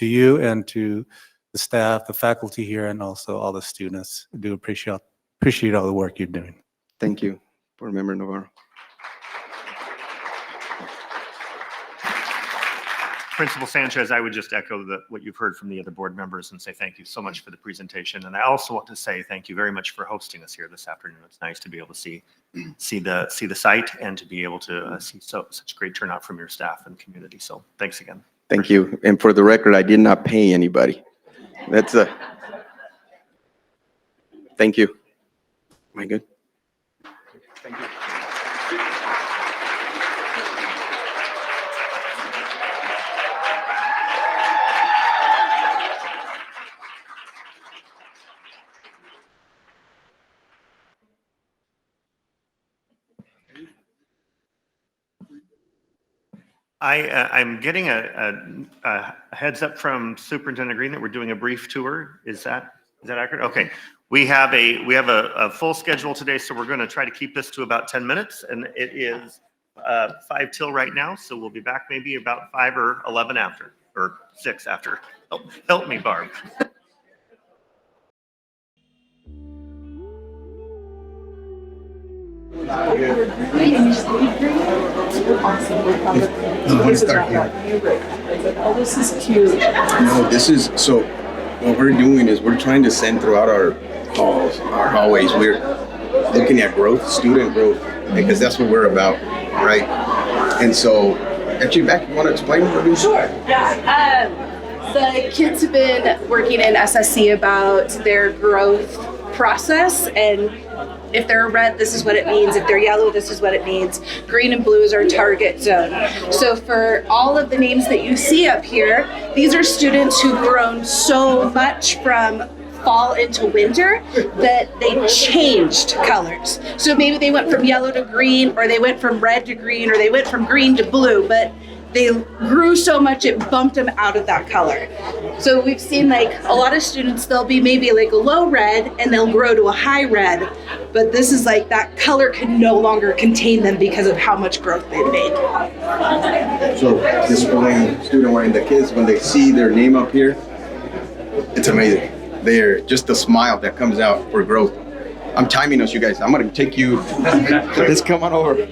you and to the staff, the faculty here, and also all the students. I do appreciate all the work you're doing. Thank you, Board Member Navarro. Principal Sanchez, I would just echo what you've heard from the other board members and say thank you so much for the presentation. And I also want to say thank you very much for hosting us here this afternoon. It's nice to be able to see the site and to be able to see such great turnout from your staff and community. So thanks again. Thank you. And for the record, I did not pay anybody. That's thank you. Am I good? Thank you. I'm getting a heads up from Superintendent Green that we're doing a brief tour. Is that accurate? Okay. We have a full schedule today, so we're going to try to keep this to about 10 minutes, and it is 5 till right now, so we'll be back maybe about 5 or 11 after, or 6 after. Help me, Barb. I want to start here. Oh, this is cute. No, this is, so what we're doing is we're trying to send throughout our halls, our hallways, we're looking at growth, student growth, because that's what we're about, right? And so, actually, Beck, you want to explain what we do? Sure, yeah. The kids have been working in SSC about their growth process, and if they're red, this is what it means. If they're yellow, this is what it means. Green and blue is our target zone. So for all of the names that you see up here, these are students who've grown so much from fall into winter that they changed colors. So maybe they went from yellow to green, or they went from red to green, or they went from green to blue, but they grew so much it bumped them out of that color. So we've seen like a lot of students, they'll be maybe like a low red and they'll grow to a high red, but this is like that color can no longer contain them because of how much growth they've made. So this student wearing the kids, when they see their name up here, it's amazing. They're just the smile that comes out for growth. I'm timing us, you guys. I'm gonna take you, let's come on over.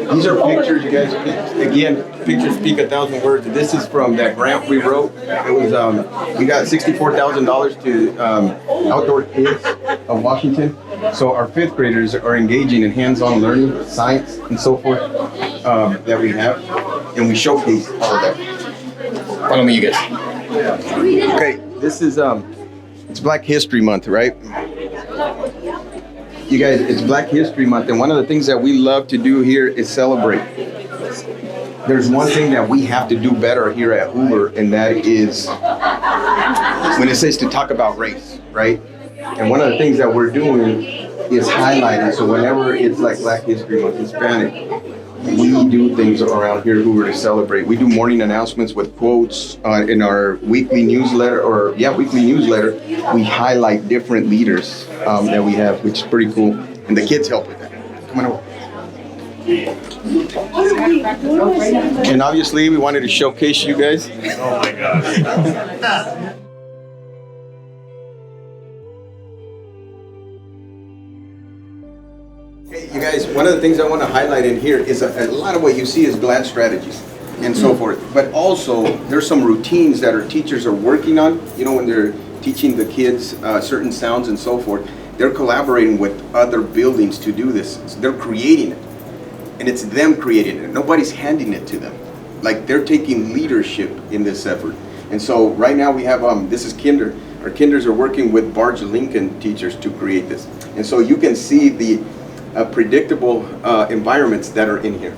These are pictures, you guys. Again, pictures speak 1,000 words. This is from that grant we wrote. It was we got $64,000 to Outdoor Kids of Washington. So our 5th graders are engaging in hands-on learning, science, and so forth that we have, and we showcase all of that. Follow me, you guys. Okay, this is it's Black History Month, right? You guys, it's Black History Month, and one of the things that we love to do here is celebrate. There's one thing that we have to do better here at Hoover, and that is when it says to talk about race, right? And one of the things that we're doing is highlighting. So whenever it's like Black History Month, Hispanic, we do things around here at Hoover to celebrate. We do morning announcements with quotes in our weekly newsletter, we highlight different leaders that we have, which is pretty cool. And the kids help with that. Come on over. And obviously, we wanted to showcase you guys. Oh my gosh. Hey, you guys, one of the things I want to highlight in here is a lot of what you see is GLAD strategies and so forth. But also, there's some routines that our teachers are working on. You know, when they're teaching the kids certain sounds and so forth, they're collaborating with other buildings to do this. So they're creating it. And it's them creating it. Nobody's handing it to them. Like, they're taking leadership in this effort. And so right now we have, this is kinder. Our kinders are working with Barge Lincoln teachers to create this. And so you can see the predictable environments that are in here.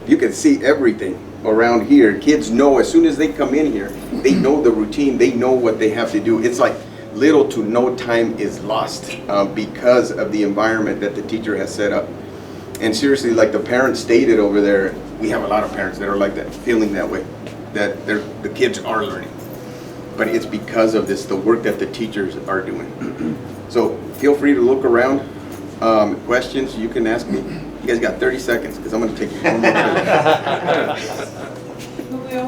You can see everything around here. Kids know as soon as they come in here, they know the routine, they know what they have to do. It's like little to no time is lost because of the environment that the teacher has set up. And seriously, like the parents stated over there, we have a lot of parents that are like that, feeling that way, that the kids are learning. But it's because of this, the work that the teachers are doing. So feel free to look around. Questions you can ask me. You guys got 30 seconds because I'm going to take you one more Julio,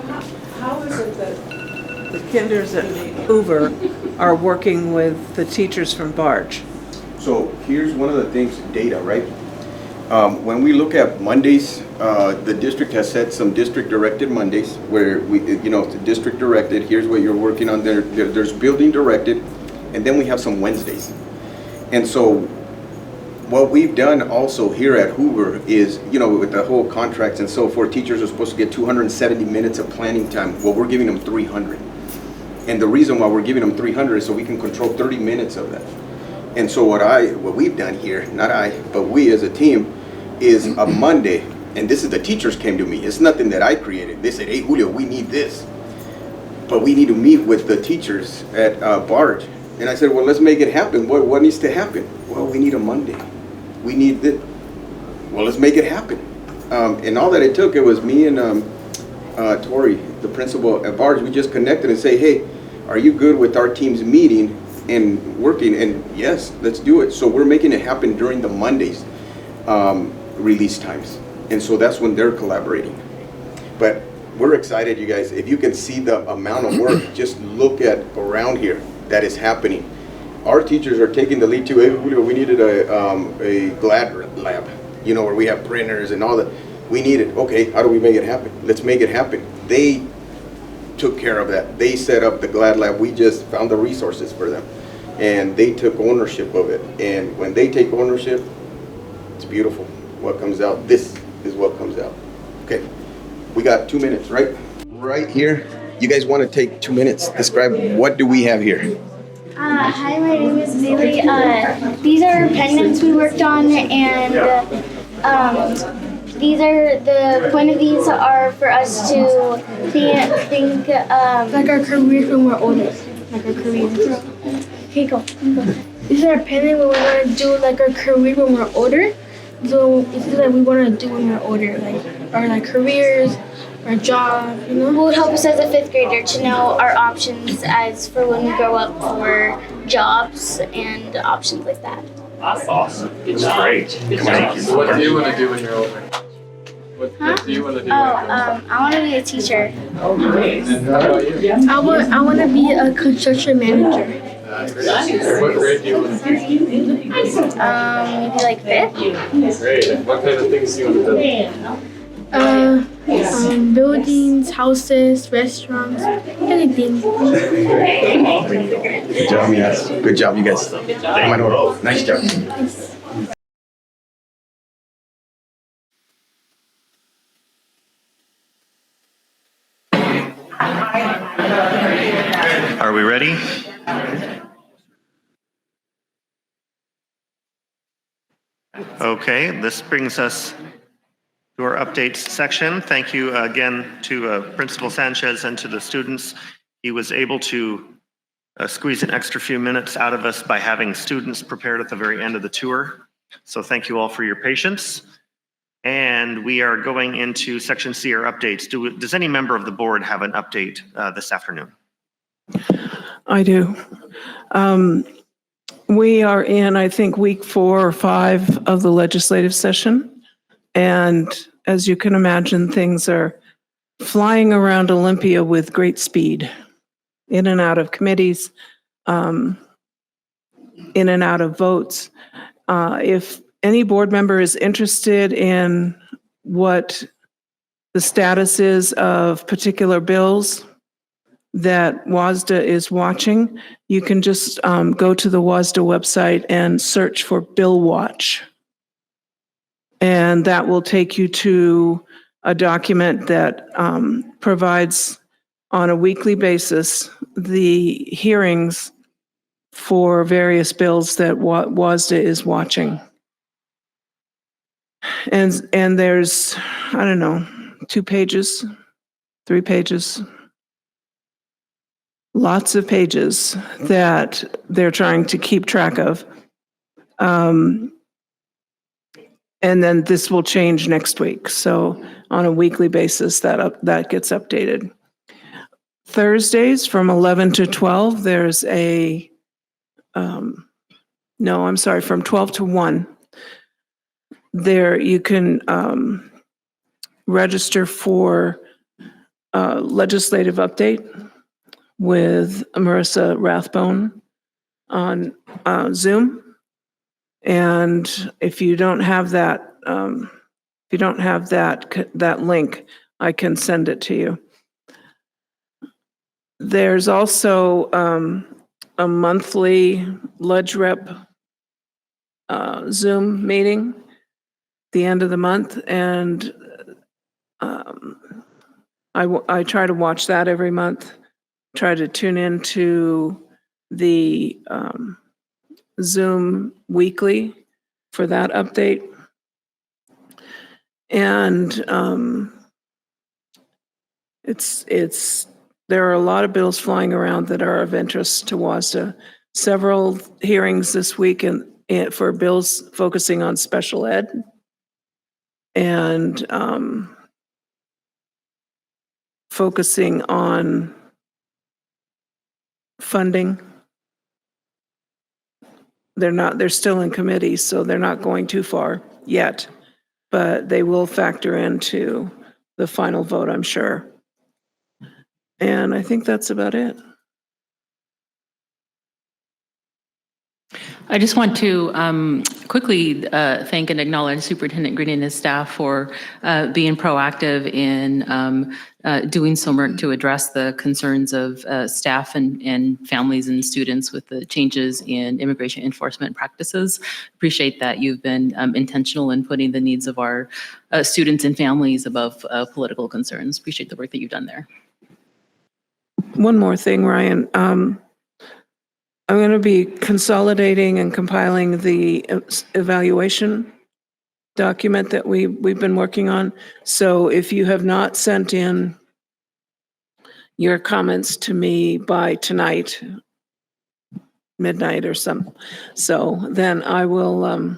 how is it that the kinders at Hoover are working with the teachers from Barge? So here's one of the things, data, right? When we look at Mondays, the district has set some district-directed Mondays where we, it's district-directed. Here's what you're working on. There's building-directed, and then we have some Wednesdays. And so what we've done also here at Hoover is, with the whole contracts and so forth, teachers are supposed to get 270 minutes of planning time. Well, we're giving them 300. And the reason why we're giving them 300 is so we can control 30 minutes of that. And so what we've done here, not I, but we as a team, is a Monday, and this is the teachers came to me. It's nothing that I created. They said, hey, Julio, we need this. But we need to meet with the teachers at Barge. And I said, well, let's make it happen. What needs to happen? Well, we need a Monday. We need this. Well, let's make it happen. And all that it took, it was me and Tori, the principal at Barge. We just connected and say, hey, are you good with our team's meeting and working? And yes, let's do it. So we're making it happen during the Mondays release times. And so that's when they're collaborating. But we're excited, you guys. If you can see the amount of work, just look at around here that is happening. Our teachers are taking the lead too. Hey, Julio, we needed a GLAD lab, where we have printers and all that. We need it. Okay, how do we make it happen? Let's make it happen. They took care of that. They set up the GLAD lab. We just found the resources for them. And they took ownership of it. And when they take ownership, it's beautiful. What comes out, this is what comes out. Okay, we got 2 minutes, right? Right here, you guys want to take 2 minutes. Describe what do we have here? Hi, my name is Bailey. These are pendants we worked on, and these are the point of these are for us to think like our careers when we're older, like our careers. Okay, go. These are pendants we want to do like our career when we're older. So this is what we want to do when we're older, like our careers. Our job, It would help us as a 5th grader to know our options as for when we grow up for jobs and options like that. That's awesome. It's great. Thank you. So what do you want to do when you're older? What do you want to do? I want to be a teacher. Oh, great. And how about you? I want to be a construction manager. What grade do you want to be? Maybe like 5th. Great. And what kind of things do you want to build? Buildings, houses, restaurants, anything. Good job, guys. Good job, you guys. Nice job. Are we ready? Okay, this brings us to our updates section. Thank you again to Principal Sanchez and to the students. He was able to squeeze an extra few minutes out of us by having students prepared at the very end of the tour. So thank you all for your patience. And we are going into section C, our updates. Does any member of the board have an update this afternoon? I do. We are in, I think, week 4 or 5 of the legislative session. And as you can imagine, things are flying around Olympia with great speed, in and out of committees, in and out of votes. If any board member is interested in what the status is of particular bills that WASDA is watching, you can just go to the WASDA website and search for Bill Watch. And that will take you to a document that provides on a weekly basis the hearings for various bills that WASDA is watching. And there's, I don't know, 2 pages, 3 pages, lots of pages that they're trying to keep track of. And then this will change next week. So on a weekly basis, that gets updated. Thursdays from 11 to 12, there's a, no, I'm sorry, from 12 to 1. There you can register for a legislative update with Marissa Rathbone on Zoom. And if you don't have that, that link, I can send it to you. There's also a monthly Ledge Rep Zoom meeting, the end of the month, and I try to watch that every month. Try to tune into the Zoom weekly for that update. And there are a lot of bills flying around that are of interest to WASDA. Several hearings this week for bills focusing on special ed. And focusing on funding. They're still in committee, so they're not going too far yet, but they will factor into the final vote, I'm sure. And I think that's about it. I just want to quickly thank and acknowledge Superintendent Green and his staff for being proactive in doing some work to address the concerns of staff and families and students with the changes in immigration enforcement practices. Appreciate that you've been intentional in putting the needs of our students and families above political concerns. Appreciate the work that you've done there. One more thing, Ryan. I'm going to be consolidating and compiling the evaluation document that we've been working on. So if you have not sent in your comments to me by tonight, midnight or something, so then I will,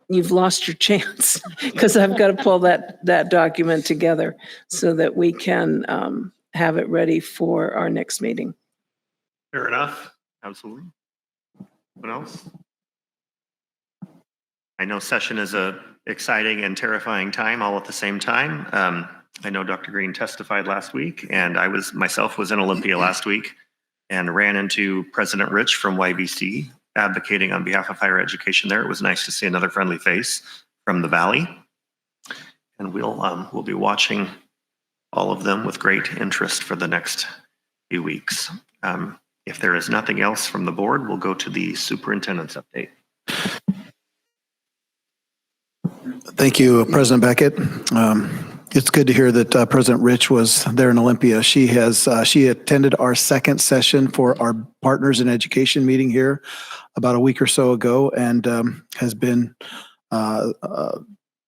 you've lost your chance because I've got to pull that document together so that we can have it ready for our next meeting. Fair enough. Absolutely. What else? I know session is a exciting and terrifying time all at the same time. I know Dr. Green testified last week, and I myself was in Olympia last week and ran into President Rich from YBC advocating on behalf of higher education there. It was nice to see another friendly face from the Valley, and we'll be watching all of them with great interest for the next few weeks. If there is nothing else from the board, we'll go to the superintendent's update. Thank you, President Beckett. It's good to hear that President Rich was there in Olympia. She attended our second session for our Partners in Education meeting here about a week or so ago, and has been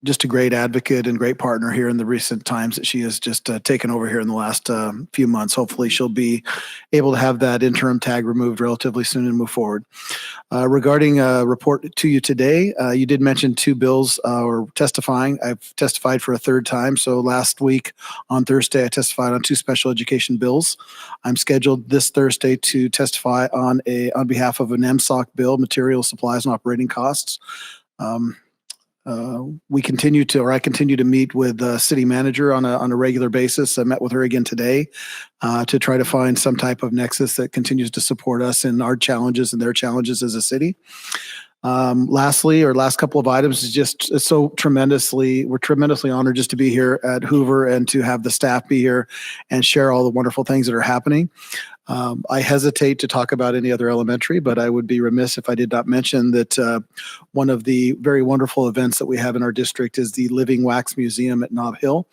just a great advocate and great partner here in the recent times that she has just taken over here in the last few months. Hopefully she'll be able to have that interim tag removed relatively soon and move forward. Regarding a report to you today, you did mention 2 bills or testifying. I've testified for a 3rd time. So last week on Thursday, I testified on 2 special education bills. I'm scheduled this Thursday to testify on behalf of an MSOC bill, material, supplies, and operating costs. I continue to meet with the city manager on a regular basis. I met with her again today to try to find some type of nexus that continues to support us in our challenges and their challenges as a city. Lastly, or last couple of items is just we're tremendously honored just to be here at Hoover and to have the staff be here and share all the wonderful things that are happening. I hesitate to talk about any other elementary, but I would be remiss if I did not mention that one of the very wonderful events that we have in our district is the Living Wax Museum at Nob Hill,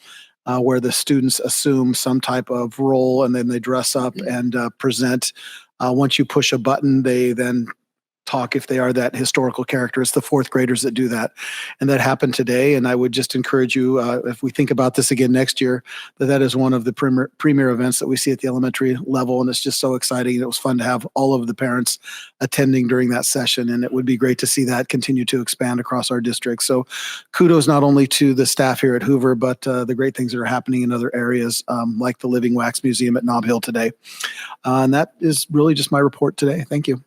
where the students assume some type of role and then they dress up and present. Once you push a button, they then talk if they are that historical character. It's the fourth graders that do that. And that happened today. And I would just encourage you, if we think about this again next year, that is one of the premier events that we see at the elementary level. And it's just so exciting. It was fun to have all of the parents attending during that session. And it would be great to see that continue to expand across our district. So kudos not only to the staff here at Hoover, but the great things that are happening in other areas, like the Living Wax Museum at Nob Hill today. And that is really just my report today. Thank you.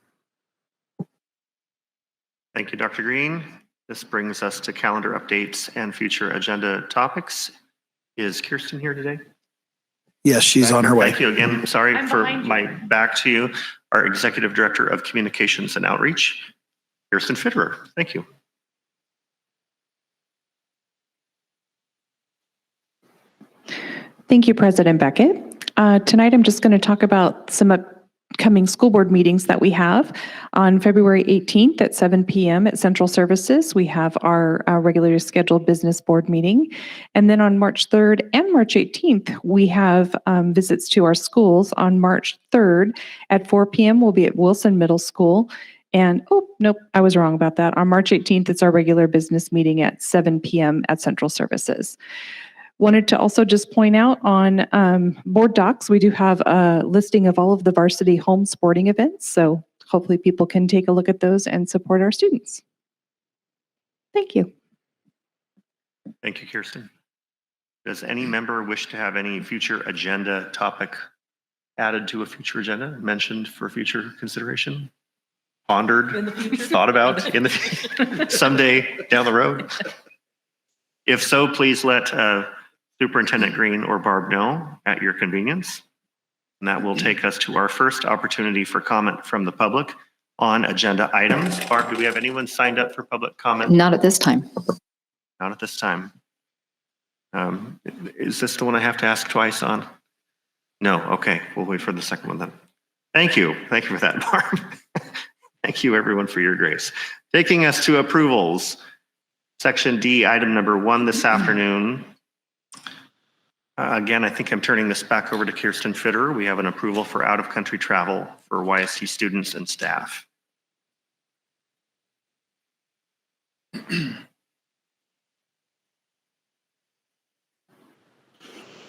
Thank you, Dr. Green. This brings us to calendar updates and future agenda topics. Is Kirsten here today? Yes, she's on her way. Thank you again. Sorry for my back to you. Our Executive Director of Communications and Outreach, Kirsten Fitterer. Thank you. Thank you, President Beckett. Tonight, I'm just going to talk about some upcoming school board meetings that we have. On February 18th at 7 p.m. at Central Services, we have our regularly scheduled business board meeting. And then on March 3rd and March 18th, we have visits to our schools. On March 3rd at 4 p.m., we'll be at Wilson Middle School. And, oh, nope, I was wrong about that. On March 18th, it's our regular business meeting at 7 p.m. at Central Services. Wanted to also just point out on board docs, we do have a listing of all of the varsity home sporting events. So hopefully people can take a look at those and support our students. Thank you. Thank you, Kirsten. Does any member wish to have any future agenda topic added to a future agenda, mentioned for future consideration? Pondered, thought about in the someday down the road? If so, please let Superintendent Green or Barb know at your convenience. And that will take us to our first opportunity for comment from the public on agenda items. Barb, do we have anyone signed up for public comment? Not at this time. Not at this time. Is this the one I have to ask twice on? No, okay, we'll wait for the second one then. Thank you for that, Barb. Thank you everyone for your grace. Taking us to approvals. Section D, item number 1 this afternoon. Again, I think I'm turning this back over to Kirsten Fitterer. We have an approval for out-of-country travel for YSC students and staff.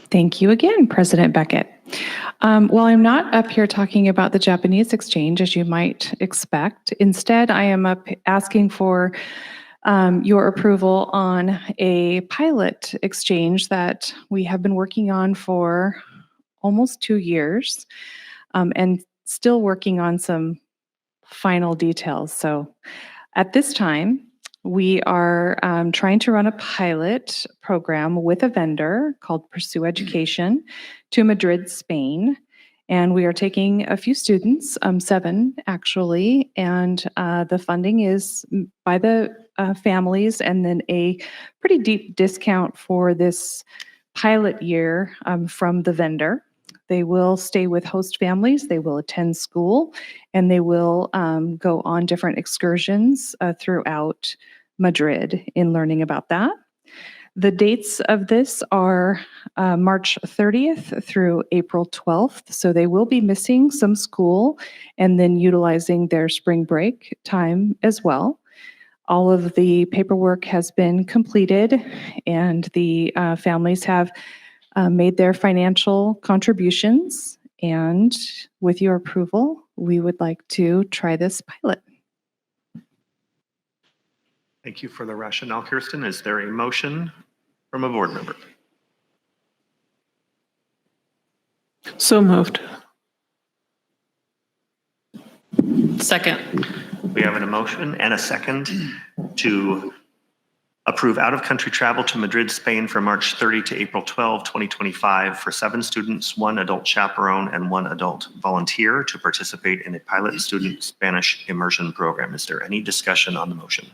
Thank you again, President Beckett. Well, I'm not up here talking about the Japanese exchange, as you might expect. Instead, I am up asking for your approval on a pilot exchange that we have been working on for almost 2 years and still working on some final details. So at this time, we are trying to run a pilot program with a vendor called Pursue Education to Madrid, Spain. And we are taking a few students, 7 actually, and the funding is by the families, and then a pretty deep discount for this pilot year from the vendor. They will stay with host families, they will attend school, and they will go on different excursions throughout Madrid in learning about that. The dates of this are March 30th through April 12th, so they will be missing some school and then utilizing their spring break time as well. All of the paperwork has been completed and the families have made their financial contributions. And with your approval, we would like to try this pilot. Thank you for the rationale, Kirsten. Is there a motion from a board member? So moved. Second. We have an motion and a second to approve out-of-country travel to Madrid, Spain from March 30 to April 12, 2025 for 7 students, 1 adult chaperone, and 1 adult volunteer to participate in a pilot student Spanish immersion program. Is there any discussion on the motion?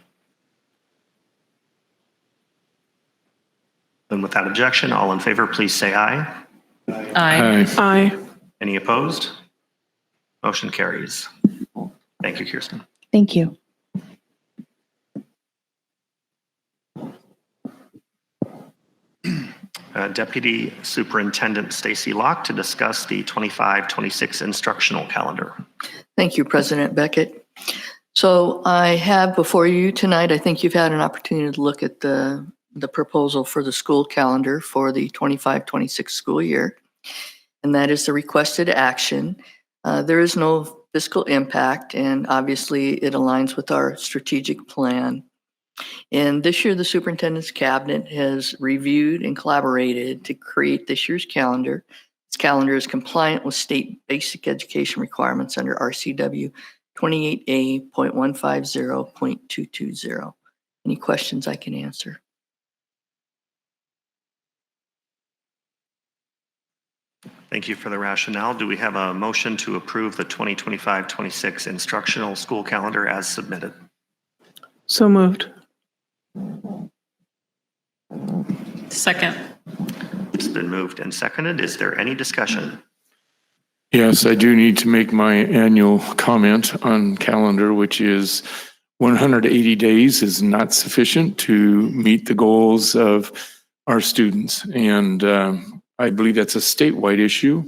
Then without objection, all in favor, please say aye. Aye. Aye. Any opposed? Motion carries. Thank you, Kirsten. Thank you. Deputy Superintendent Stacy Locke to discuss the 25-26 instructional calendar. Thank you, President Beckett. So I have before you tonight, I think you've had an opportunity to look at the proposal for the school calendar for the 25-26 school year. And that is the requested action. There is no fiscal impact, and obviously it aligns with our strategic plan. And this year, the superintendent's cabinet has reviewed and collaborated to create this year's calendar. This calendar is compliant with state basic education requirements under RCW 28A.150.220. Any questions I can answer? Thank you for the rationale. Do we have a motion to approve the 2025-26 instructional school calendar as submitted? So moved. Second. It's been moved and seconded. Is there any discussion? Yes, I do need to make my annual comment on calendar, which is 180 days is not sufficient to meet the goals of our students. And I believe that's a statewide issue,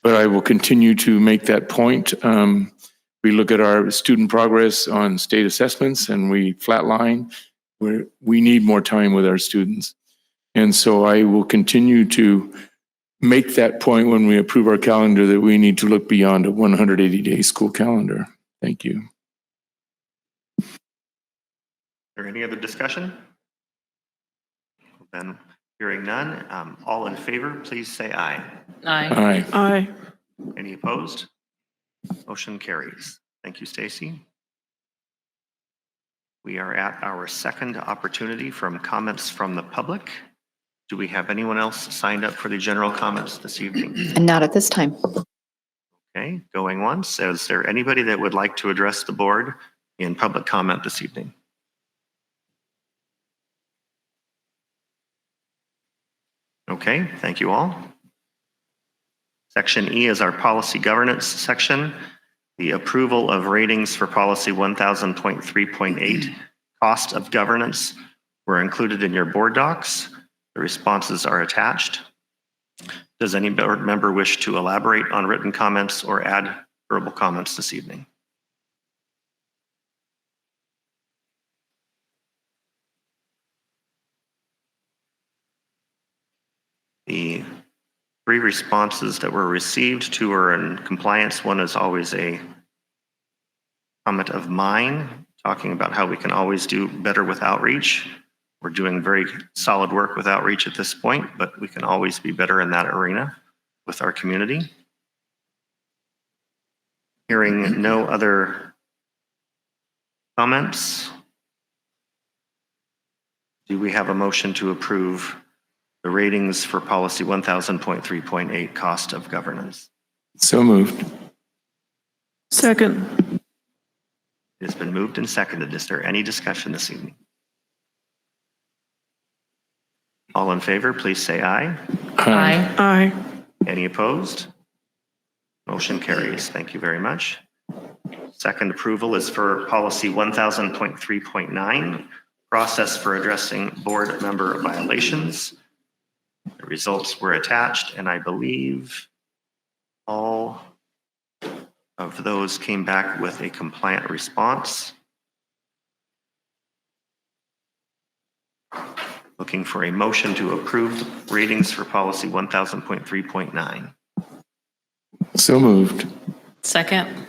but I will continue to make that point. We look at our student progress on state assessments and we flatline where we need more time with our students. And so I will continue to make that point when we approve our calendar that we need to look beyond a 180-day school calendar. Thank you. Is there any other discussion? Then hearing none, all in favor, please say aye. Aye. Aye. Any opposed? Motion carries. Thank you, Stacy. We are at our second opportunity from comments from the public. Do we have anyone else signed up for the general comments this evening? And not at this time. Okay, going once. Is there anybody that would like to address the board in public comment this evening? Okay, thank you all. Section E is our policy governance section. The approval of ratings for policy 1000.3.8, cost of governance, were included in your board docs. The responses are attached. Does any board member wish to elaborate on written comments or add verbal comments this evening? The 3 responses that were received, 2 are in compliance. One is always a comment of mine, talking about how we can always do better with outreach. We're doing very solid work with outreach at this point, but we can always be better in that arena with our community. Hearing no other comments, do we have a motion to approve the ratings for policy 1000.3.8, cost of governance? So moved. Second. It has been moved and seconded. Is there any discussion this evening? All in favor, please say aye. Aye. Aye. Any opposed? Motion carries. Thank you very much. Second approval is for policy 1000.3.9, process for addressing board member violations. The results were attached, and I believe all of those came back with a compliant response. Looking for a motion to approve ratings for policy 1000.3.9. So moved. Second.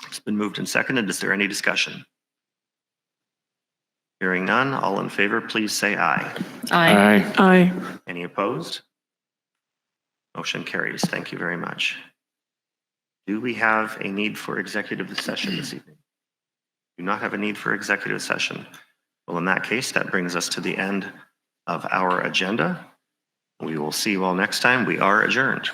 It's been moved and seconded. Is there any discussion? Hearing none, all in favor, please say aye. Aye. Aye. Aye. Any opposed? Motion carries. Thank you very much. Do we have a need for executive session this evening? Do not have a need for executive session. Well, in that case, that brings us to the end of our agenda. We will see you all next time. We are adjourned.